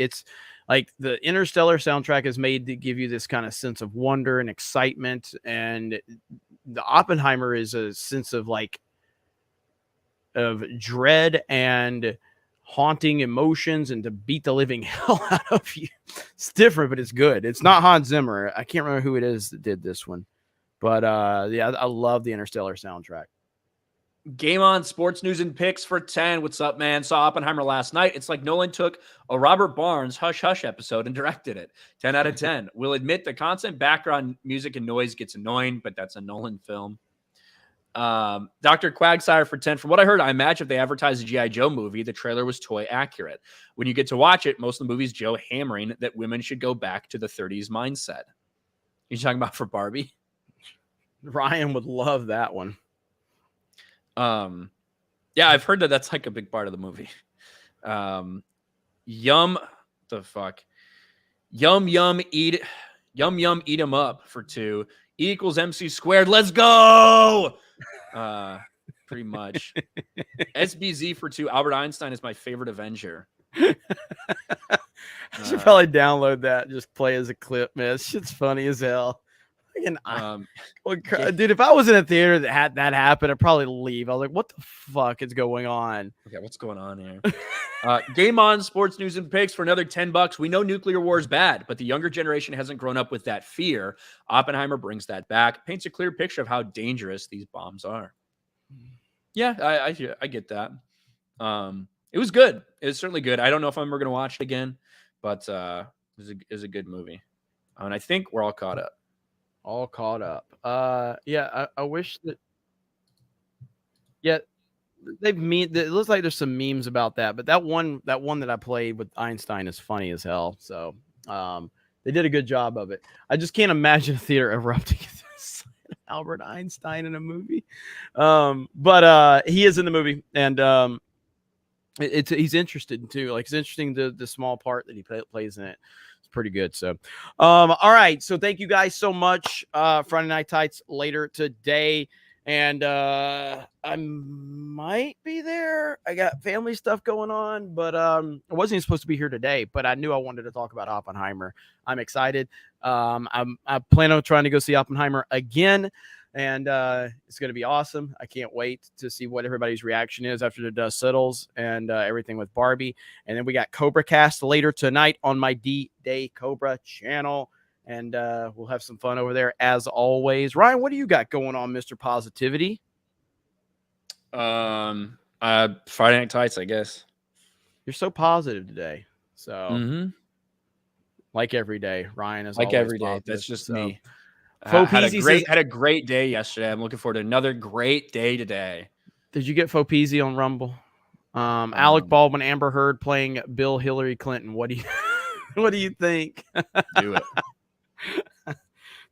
like the Interstellar soundtrack is made to give you this kind of sense of wonder and excitement, and the Oppenheimer is a sense of dread and haunting emotions and to beat the living hell out of you. It's different, but it's good. It's not Hans Zimmer. I can't remember who it is that did this one, but yeah, I love the Interstellar soundtrack. Game On Sports News and Picks for 10. What's up, man? Saw Oppenheimer last night. It's like Nolan took a Robert Barnes Hush Hush episode and directed it. 10 out of 10. Will admit the constant background music and noise gets annoying, but that's a Nolan film. Dr. Quagsire for 10. From what I heard, I imagine if they advertised a G.I. Joe movie, the trailer was toy accurate. When you get to watch it, most of the movie's Joe hammering that women should go back to the 30s mindset. You talking about for Barbie? Ryan would love that one. Yeah, I've heard that that's like a big part of the movie. Yum 'em up for 2. E equals MC squared. Let's go. Pretty much. SBZ for 2. Albert Einstein is my favorite Avenger. I should probably download that and just play as a clip, man. This shit's funny as hell. Dude, if I was in a theater that had that happen, I'd probably leave. I was like, what the fuck is going on? Okay, what's going on here? Game On Sports News and Picks for another $10. We know nuclear war is bad, but the younger generation hasn't grown up with that fear. Oppenheimer brings that back, paints a clear picture of how dangerous these bombs are. Yeah, I get that. It was good. It was certainly good. I don't know if I'm ever going to watch it again, but it was a good movie. And I think we're all caught up. All caught up. Yeah, I wish that. Yeah, it looks like there's some memes about that, but that one that I played with Einstein is funny as hell. So, they did a good job of it. I just can't imagine a theater erupting Albert Einstein in a movie. But he is in the movie, and he's interested too. Like, it's interesting the small part that he plays in it. Pretty good. So all right, so thank you guys so much. Friday Night Tights later today, and I might be there. I got family stuff going on, but I wasn't even supposed to be here today, but I knew I wanted to talk about Oppenheimer. I'm excited. I plan on trying to go see Oppenheimer again, and it's going to be awesome. I can't wait to see what everybody's reaction is after the dust settles and everything with Barbie. And then we got Cobra Cast later tonight on my D-Day Cobra channel, and we'll have some fun over there as always. Ryan, what do you got going on, Mr. Positivity? Friday Night Tights, I guess. You're so positive today. So like every day, Ryan is like always every day. positive, That's just so. me. Had a great day yesterday. I'm looking forward to another great day today. Did you get Fopeasy on Rumble? Alec Baldwin, Amber Heard playing Bill Hillary Clinton. What do you think? Do it.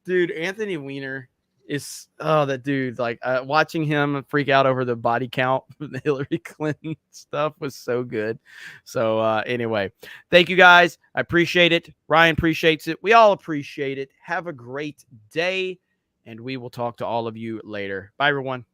Dude, Anthony Weiner is that dude. Like watching him freak out over the body count for the Hillary Clinton stuff was so good. So anyway, thank you guys. I appreciate it. Ryan appreciates it. We all appreciate it. Have a great day, and we will talk to all of you later. Bye, everyone.